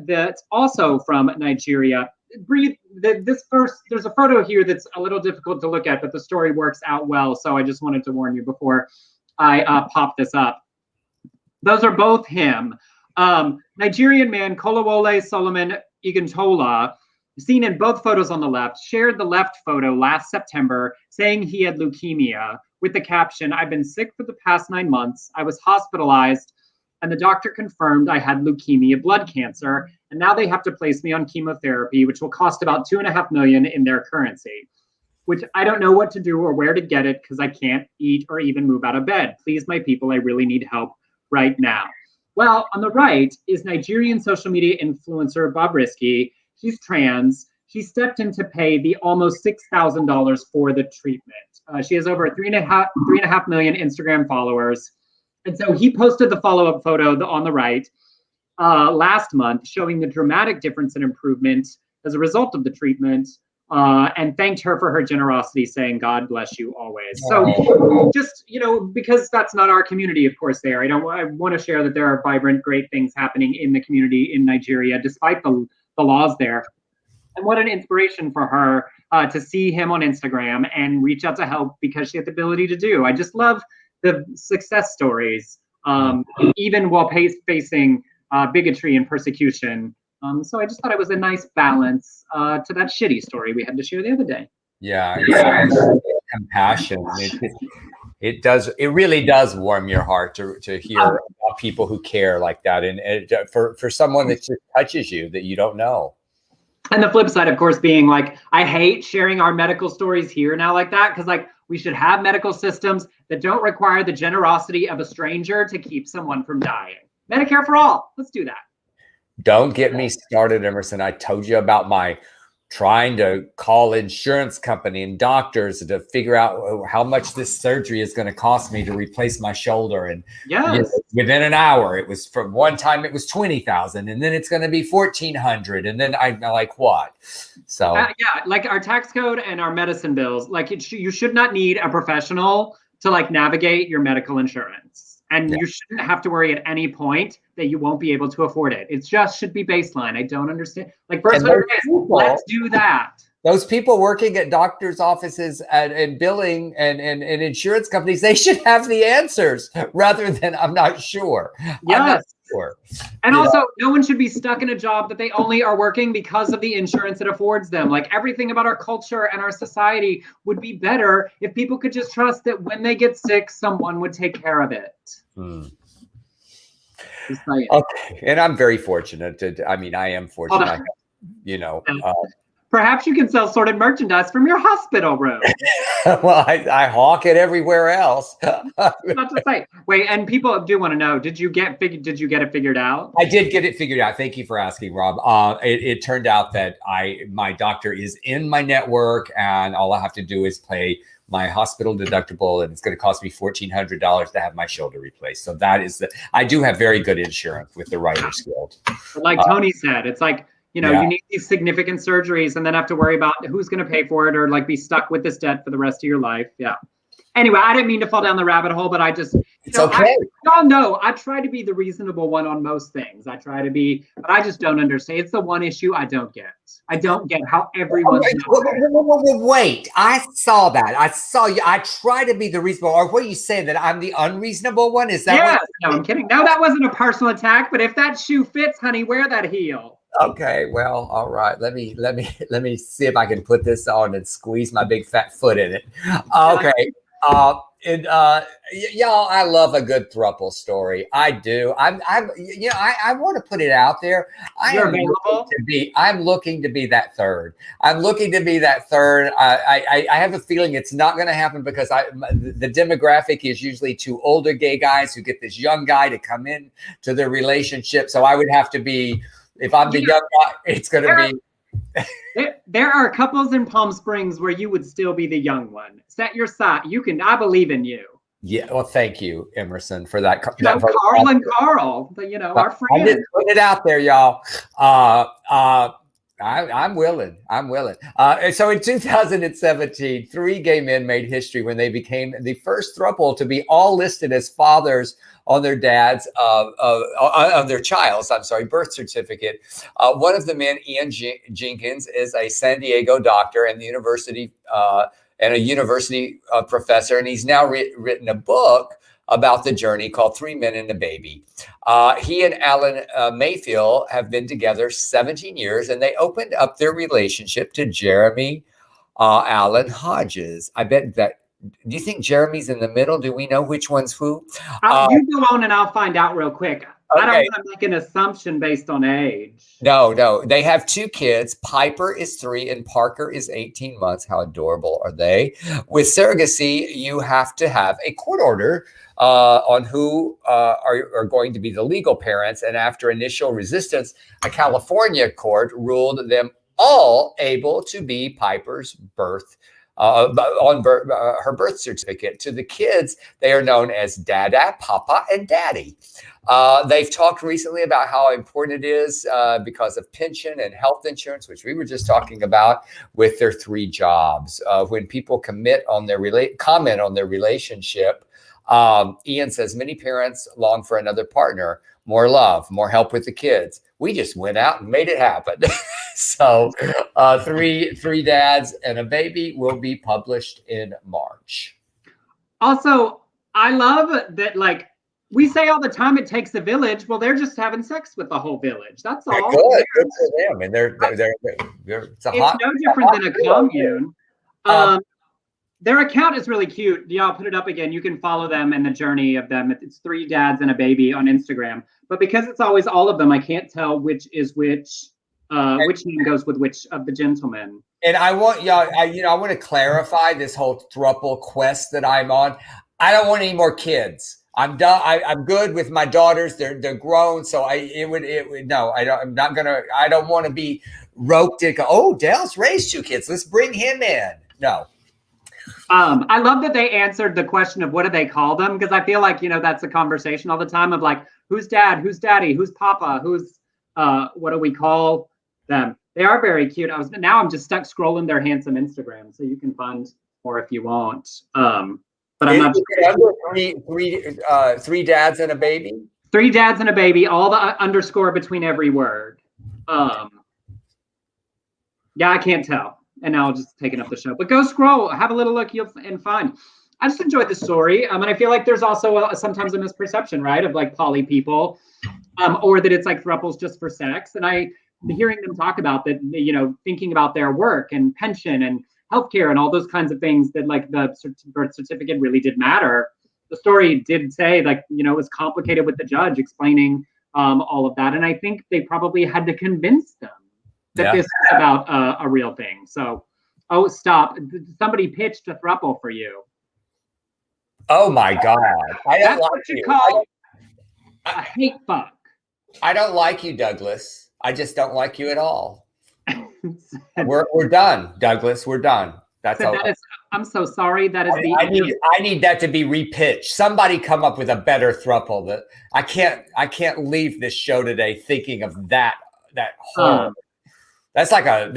that's also from Nigeria. There's a photo here that's a little difficult to look at, but the story works out well. So I just wanted to warn you before I pop this up. Those are both him. Nigerian man Kolawole Solomon Igintola, seen in both photos on the left, shared the left photo last September saying he had leukemia with the caption, "I've been sick for the past 9 months. I was hospitalized and the doctor confirmed I had leukemia blood cancer. And now they have to place me on chemotherapy, which will cost about $2.5 million in their currency, which I don't know what to do or where to get it because I can't eat or even move out of bed. Please, my people, I really need help right now." Well, on the right is Nigerian social media influencer Bobrisky. She's trans. She stepped in to pay the almost $6,000 for the treatment. She has over 3.5 million Instagram followers. And so he posted the follow-up photo on the right last month, showing the dramatic difference in improvement as a result of the treatment, and thanked her for her generosity, saying, "God bless you always." So just, because that's not our community, of course, there. I want to share that there are vibrant, great things happening in the community in Nigeria, despite the laws there. And what an inspiration for her to see him on Instagram and reach out to help because she had the ability to do. I just love the success stories, even while facing bigotry and persecution. So I just thought it was a nice balance to that shitty story we had to share the other day.
Yeah, compassion. It really does warm your heart to hear about people who care like that, and for someone that just touches you that you don't know.
And the flip side, of course, being like, I hate sharing our medical stories here now like that, because like we should have medical systems that don't require the generosity of a stranger to keep someone from dying. Medicare for all. Let's do that.
Don't get me started, Emerson. I told you about my trying to call insurance company and doctors to figure out how much this surgery is going to cost me to replace my shoulder. And within an hour, it was from one time it was 20,000, and then it's going to be 1,400, and then I'm like, what? So
like our tax code and our medicine bills, like you should not need a professional to like navigate your medical insurance. And you shouldn't have to worry at any point that you won't be able to afford it. It just should be baseline. I don't understand. Like, first, let's do that.
Those people working at doctors' offices and billing and insurance companies, they should have the answers rather than I'm not sure.
Yes.
sure.
And also, no one should be stuck in a job that they only are working because of the insurance it affords them. Like everything about our culture and our society would be better if people could just trust that when they get sick, someone would take care of it.
Okay, and I'm very fortunate I am fortunate.
Perhaps you can sell sorted merchandise from your hospital room.
Well, I hawk it everywhere else.
Not to say. Wait, and people do want to know, did you get it figured out?
I did get it figured out. Thank you for asking, Rob. It turned out that my doctor is in my network, and all I have to do is pay my hospital deductible, and it's going to cost me $1,400 to have my shoulder replaced. So that is I do have very good insurance with the Writers Guild.
Like Tony said, it's like, you need these significant surgeries and then have to worry about who's going to pay for it or like be stuck with this debt for the rest of your life. Yeah. Anyway, I didn't mean to fall down the rabbit hole, but I just,
it's okay.
Y'all know I try to be the reasonable one on most things. I try to be, but I just don't understand. It's the one issue I don't get. I don't get how everyone.
Wait, I saw that. I saw you. I try to be the reasonable. Or what are you saying, that I'm the unreasonable one? Is that?
Yeah. No, I'm kidding. No, that wasn't a personal attack. But if that shoe fits, honey, wear that heel.
Okay, well, all right. Let me see if I can put this on and squeeze my big fat foot in it. Okay. Y'all, I love a good throuple story. I do. I want to put it out there. I'm looking to be that third. I'm looking to be that third. I have a feeling it's not going to happen because the demographic is usually two older gay guys who get this young guy to come in to their relationship. So I would have to be. If I'm the young guy, it's going to be.
There are couples in Palm Springs where you would still be the young one. Set your sight. I believe in you.
Yeah. Well, thank you, Emerson, for that.
Carl and Carl, our friends.
I just put it out there, y'all. I'm willing. So in 2017, 3 gay men made history when they became the first throuple to be all listed as fathers on their dad's on their child's birth certificate. One of the men, Ian Jenkins, is a San Diego doctor and a university professor, and he's now written a book about the journey called 3 Men and a Baby. He and Alan Mayfield have been together 17 years, and they opened up their relationship to Jeremy Allen Hodges. I bet that. Do you think Jeremy's in the middle? Do we know which one's who?
You go on and I'll find out real quick. Okay. I don't want to make an assumption based on age.
No. They have 2 kids. Piper is 3 and Parker is 18 months. How adorable are they? With surrogacy, you have to have a court order on who are going to be the legal parents. And after initial resistance, a California court ruled them all able to be Piper's her birth certificate. To the kids, they are known as Dada, Papa, and Daddy. They've talked recently about how important it is because of pension and health insurance, which we were just talking about, with their 3 jobs. When people comment on their relationship, Ian says many parents long for another partner, more love, more help with the kids. We just went out and made it happen. So 3 dads and a baby will be published in March.
Also, I love that, like, we say all the time it takes a village. Well, they're just having sex with the whole village. That's all.
Good for them. And they're it's
no different than a commune. Their account is really cute. Y'all put it up again. You can follow them and the journey of them. It's 3 dads and a baby on Instagram. But because it's always all of them, I can't tell which is which name goes with which of the gentlemen.
And I want y'all, I want to clarify this whole throuple quest that I'm on. I don't want any more kids. I'm done. I'm good with my daughters. They're grown. So I don't want to be roped in. Oh, Dale's raised 2 kids. Let's bring him in. No.
I love that they answered the question of what do they call them? Because I feel like, that's a conversation all the time of like, who's dad, who's daddy, who's papa, who's, what do we call them? They are very cute. I'm just stuck scrolling their handsome Instagram. So you can find more if you want. But I'm not.
3 dads and a baby?
3 dads and a baby, all the underscore between every word. Yeah, I can't tell. And now I'll just taking up the show. But go scroll, have a little look, and find. I just enjoyed the story. And I feel like there's also sometimes a misperception, right, of like poly people, or that it's like throuples just for sex. And hearing them talk about that, you know, thinking about their work and pension and healthcare and all those kinds of things, that like the birth certificate really did matter. The story did say, like, you know, it was complicated with the judge explaining all of that. And I think they probably had to convince them that this is about a real thing. So, oh, stop. Somebody pitched a throuple for you.
Oh my God. I don't
That's
like
what you
you.
call a hate fuck.
I don't like you, Douglas. I just don't like you at all. We're done, Douglas. We're done. That's all.
I'm so sorry. That is
I need that to be repitched. Somebody come up with a better throuple. That I can't leave this show today thinking of that horror. That's like a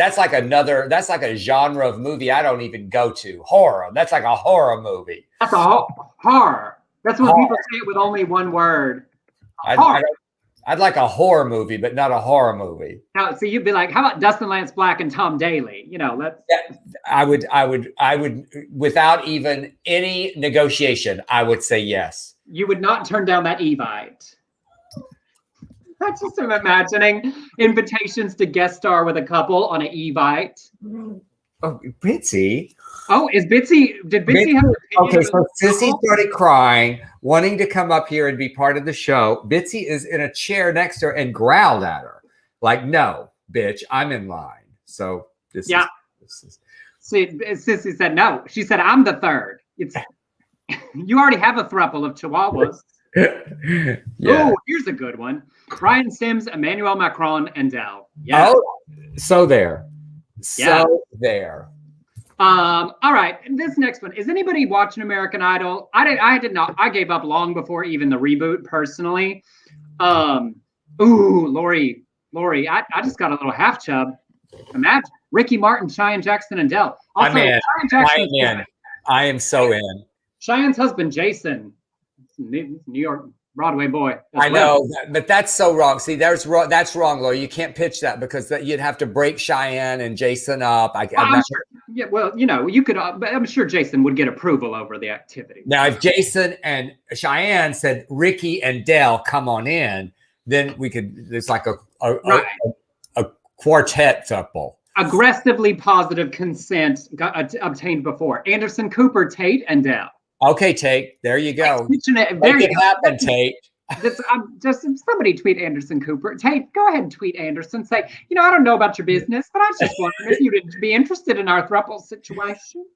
genre of movie I don't even go to. Horror. That's like a horror movie.
That's a horror. That's when people say it with only one word.
I'd like a horror movie, but not a horror movie.
Now, so you'd be like, how about Dustin Lance Black and Tom Daly? You know, let's.
Yeah, I would, without even any negotiation, I would say yes.
You would not turn down that Evite. That's just I'm imagining invitations to guest star with a couple on an Evite.
Oh, Bitsy.
Oh, did Bitsy have an opinion?
Okay, so Sissy started crying, wanting to come up here and be part of the show. Bitsy is in a chair next to her and growled at her. Like, no, bitch, I'm in line. So this is.
Sissy said no. She said, I'm the third. You already have a throuple of chihuahuas. Oh, here's a good one. Brian Sims, Emmanuel Macron, and Dell. Yeah.
Oh, so there. There.
All right. This next one. Is anybody watching American Idol? I did not. I gave up long before even the reboot, personally. Lori. I just got a little half chub. Imagine Ricky Martin, Cheyenne Jackson, and Dell. Also,
Cheyenne Jackson. I am so in.
Cheyenne's husband, Jason, New York Broadway boy.
I know, but that's so wrong. See, that's wrong, Lori. You can't pitch that because you'd have to break Cheyenne and Jason up. I'm
sure. Yeah, well, you know, you could. But I'm sure Jason would get approval over the activity.
Now, if Jason and Cheyenne said Ricky and Dell come on in, then we could. It's like a quartet throuple.
Aggressively positive consent got obtained before. Anderson, Cooper, Tate, and Dell.
Okay, Tate. There you go.
Make it
happen, Tate.
Somebody tweet Anderson Cooper. Tate, go ahead and tweet Anderson. Say, you know, I don't know about your business, but I was just wondering if you'd be interested in our throuple situation.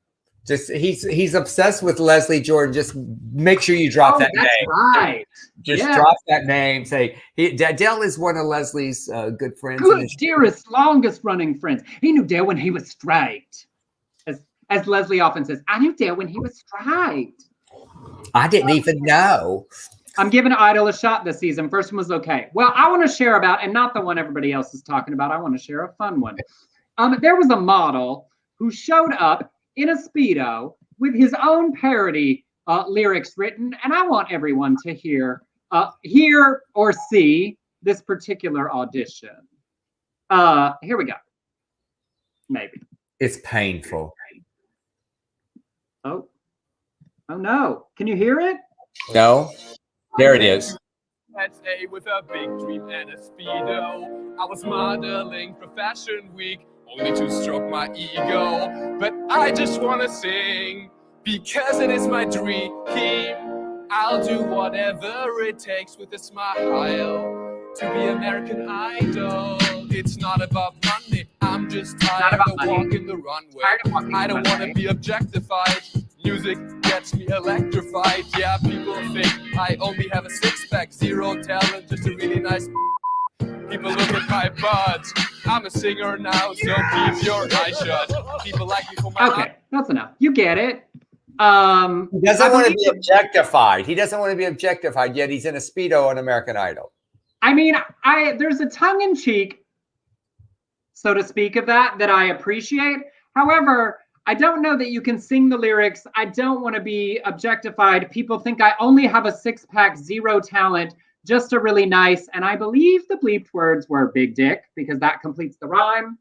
Just he's obsessed with Leslie Jordan. Just make sure you drop that name.
Right.
Just drop that name. Say Dell is one of Leslie's good friends.
Good, dearest, longest running friends. He knew Dell when he was straight. As Leslie often says, I knew Dell when he was straight.
I didn't even know.
I'm giving Idol a shot this season. First one was okay. Well, I want to share about, and not the one everybody else is talking about. I want to share a fun one. There was a model who showed up in a Speedo with his own parody lyrics written, and I want everyone to hear or see this particular audition. Here we go. Maybe.
It's painful.
Oh no. Can you hear it?
No. There it is.
A with a big dream and a Speedo. I was modeling for Fashion Week, only to stroke my ego. But I just wanna sing, because it is my dream. I'll do whatever it takes with a smile to be American Idol. It's not about money, I'm just tired of walking the runway. I don't wanna be objectified. Music gets me electrified. Yeah, people think I only have a six-pack, zero talent, just a really nice. People look at my butt. I'm a singer now, so keep your eyes shut. People like me for my.
Okay, that's enough. You get it.
He doesn't want to be objectified. He doesn't want to be objectified, yet he's in a Speedo on American Idol.
I mean, there's a tongue-in-cheek, so to speak, of that I appreciate. However, I don't know that you can sing the lyrics. I don't want to be objectified. People think I only have a six-pack, zero talent, just a really nice, and I believe the bleeped words were big dick, because that completes the rhyme.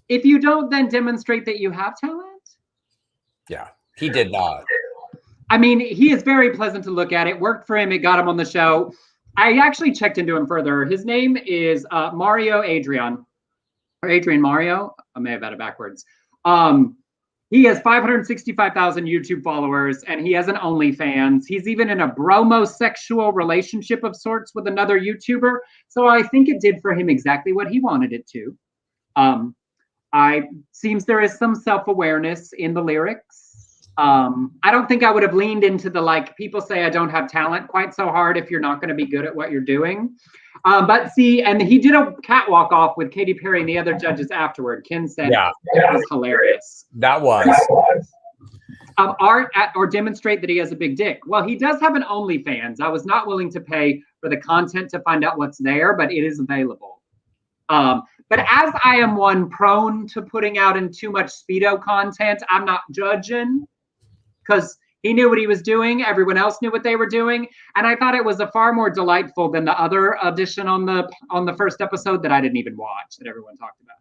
If you don't then demonstrate that you have talent,
Yeah, he did not.
I mean, he is very pleasant to look at. It worked for him. It got him on the show. I actually checked into him further. His name is Mario Adrian, or Adrian Mario. I may have had it backwards. He has 565,000 YouTube followers, and he has an OnlyFans. He's even in a bromosexual relationship of sorts with another YouTuber. So I think it did for him exactly what he wanted it to. Seems there is some self-awareness in the lyrics. I don't think I would have leaned into the, like, people say I don't have talent quite so hard if you're not going to be good at what you're doing. But see, and he did a catwalk off with Katy Perry and the other judges afterward. Ken said it was hilarious.
That was.
Art at, or demonstrate that he has a big dick. Well, he does have an OnlyFans. I was not willing to pay for the content to find out what's there, but it is available. But as I am one prone to putting out in too much Speedo content, I'm not judging, because he knew what he was doing. Everyone else knew what they were doing. And I thought it was a far more delightful than the other audition on the first episode that I didn't even watch, that everyone talked about.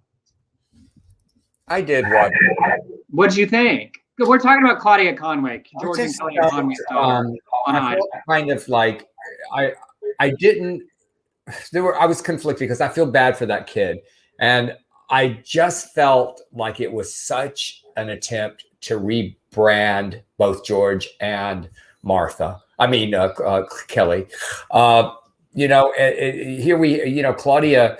I did watch it.
What'd you think? We're talking about Claudia Conway, George and Claudia Conway star.
I felt kind of like I didn't. I was conflicted because I feel bad for that kid, and I just felt like it was such an attempt to rebrand both George and Martha. I mean, Kelly. Here we, Claudia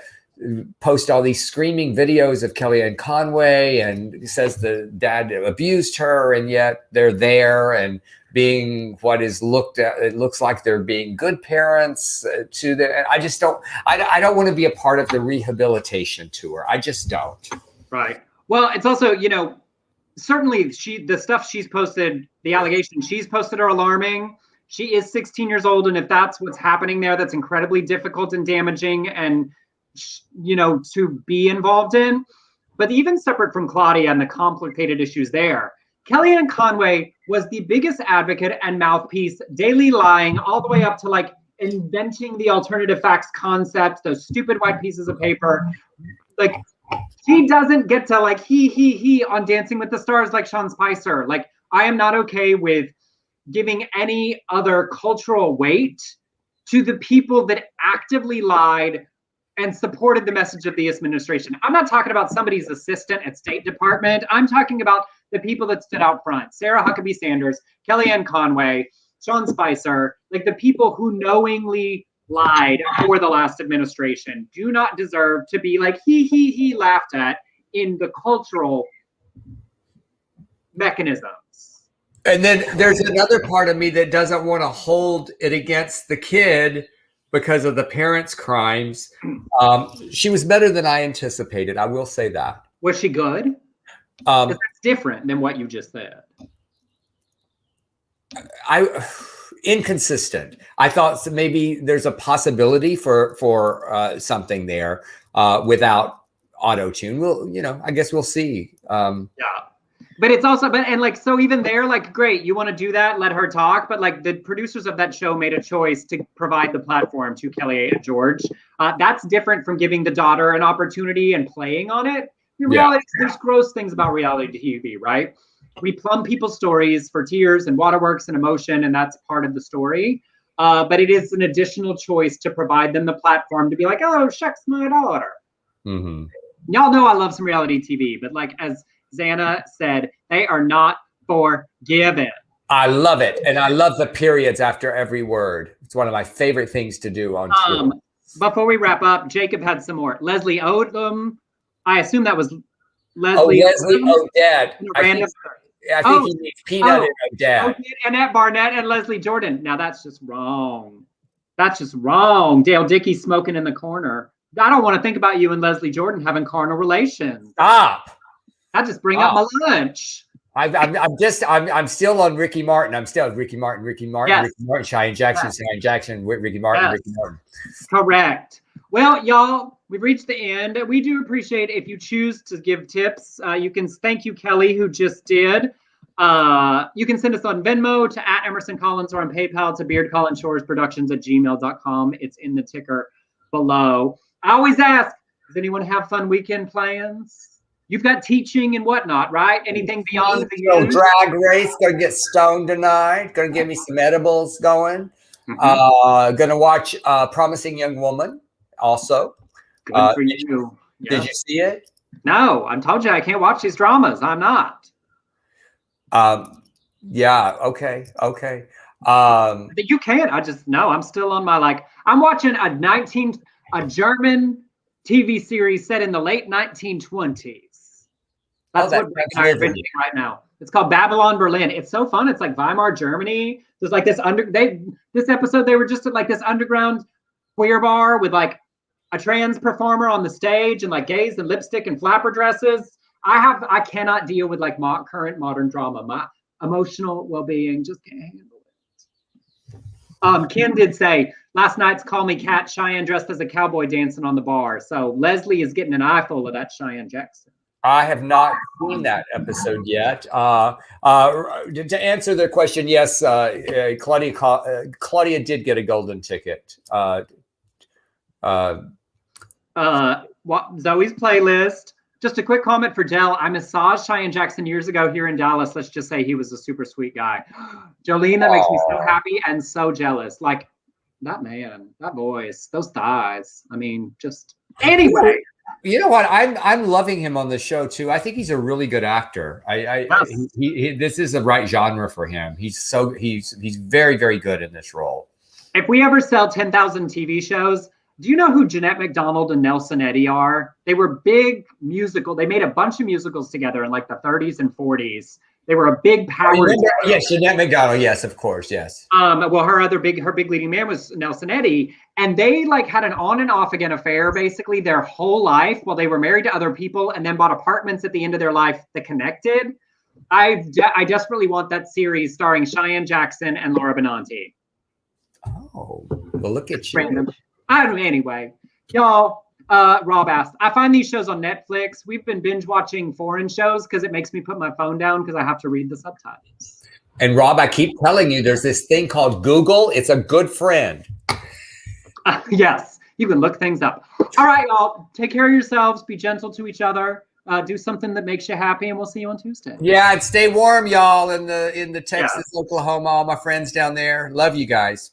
posts all these screaming videos of Kelly and Conway and says the dad abused her, and yet they're there and being what is looked at. It looks like they're being good parents to the. I just don't. I don't want to be a part of the rehabilitation tour. I just don't.
Right. Well, it's also, certainly the stuff she's posted, the allegations she's posted are alarming. She is 16 years old, and if that's what's happening there, that's incredibly difficult and damaging, and to be involved in. But even separate from Claudia and the complicated issues there, Kellyanne Conway was the biggest advocate and mouthpiece, daily lying all the way up to like inventing the alternative facts concept, those stupid white pieces of paper. Like, she doesn't get to like he on Dancing with the Stars like Sean Spicer. Like, I am not okay with giving any other cultural weight to the people that actively lied and supported the message of the administration. I'm not talking about somebody's assistant at State Department. I'm talking about the people that stood out front. Sarah Huckabee Sanders, Kellyanne Conway, Sean Spicer, like the people who knowingly lied for the last administration do not deserve to be like he laughed at in the cultural mechanisms.
And then there's another part of me that doesn't want to hold it against the kid because of the parents' crimes. She was better than I anticipated. I will say that.
Was she good? That's different than what you just said.
Inconsistent. I thought maybe there's a possibility for something there without auto-tune. I guess we'll see. Yeah.
But it's also, so even there, like, great, you want to do that, let her talk. But like the producers of that show made a choice to provide the platform to Kelly and George. That's different from giving the daughter an opportunity and playing on it. There's gross things about reality TV, right? We plumb people's stories for tears and waterworks and emotion, and that's part of the story. But it is an additional choice to provide them the platform to be like, oh, shucks, my daughter.
Mm-hmm.
Y'all know I love some reality TV, but like as Xana said, they are not forgiven.
I love it. And I love the periods after every word. It's one of my favorite things to do on Twitter.
Before we wrap up, Jacob had some more. Leslie Odom. I assume that was Leslie.
Oh, Leslie Odette. I think he needs Peanut and Odette.
Annette Barnett and Leslie Jordan. Now that's just wrong. That's just wrong. Dale Dickey smoking in the corner. I don't want to think about you and Leslie Jordan having carnal relations.
Stop.
I just bring up my lunch.
I'm still on Ricky Martin. I'm still Ricky Martin,
Yes.
Ricky Martin, Cheyenne Jackson, Cheyenne Jackson, Ricky Martin,
Yes.
Ricky Martin.
Correct. Well, y'all, we've reached the end. We do appreciate if you choose to give tips. You can thank you, Kelly, who just did. You can send us on Venmo to @EmersonCollins or on PayPal to beardcollinshoresproductions@gmail.com. It's in the ticker below. I always ask, does anyone have fun weekend plans? You've got teaching and whatnot, right? Anything beyond the
So
use?
drag race, gonna get stoned tonight. Gonna give me some edibles going. Gonna watch Promising Young Woman also.
Good for you.
Did you see it?
No, I told you I can't watch these dramas. I'm not.
Yeah. Okay.
You can't. I just no. I'm still on my I'm watching a German TV series set in the late 1920s. That's what Greg and I are binging right now. It's called Babylon Berlin. It's so fun. It's like Weimar Germany. There's like this this episode they were just at like this underground queer bar with like a trans performer on the stage and like gays and lipstick and flapper dresses. I cannot deal with like current modern drama. My emotional well-being just can't handle it. Ken did say last night's Call Me Cat, Cheyenne dressed as a cowboy dancing on the bar. So Leslie is getting an eyeful of that Cheyenne Jackson.
I have not seen that episode yet. To answer the question, yes, Claudia did get a golden ticket.
Zoe's playlist. Just a quick comment for Dell. I massaged Cheyenne Jackson years ago here in Dallas. Let's just say he was a super sweet guy. Jolene, that makes me so happy and so jealous. Like that man, that voice, those thighs. I mean, just anyway.
You know what? I'm loving him on the show too. I think he's a really good actor. This is the right genre for him. He's very, very good in this role.
If we ever sell 10,000 TV shows, do you know who Jeanette MacDonald and Nelson Eddy are? They were big musical. They made a bunch of musicals together in like the 30s and 40s. They were a big power.
Yes, Jeanette MacDonald. Yes, of course. Yes.
Well, her big leading man was Nelson Eddy, and they like had an on and off again affair basically their whole life while they were married to other people, and then bought apartments at the end of their life that connected. I desperately want that series starring Cheyenne Jackson and Laura Benanti.
Oh, well, look at you.
Random. Anyway, y'all. Rob asked, I find these shows on Netflix. We've been binge watching foreign shows because it makes me put my phone down because I have to read the subtitles.
And Rob, I keep telling you, there's this thing called Google. It's a good friend.
Yes, you can look things up. All right, y'all. Take care of yourselves. Be gentle to each other. Do something that makes you happy, and we'll see you on Tuesday.
Yeah, and stay warm, y'all, in the Texas, Oklahoma, all my friends down there. Love you guys.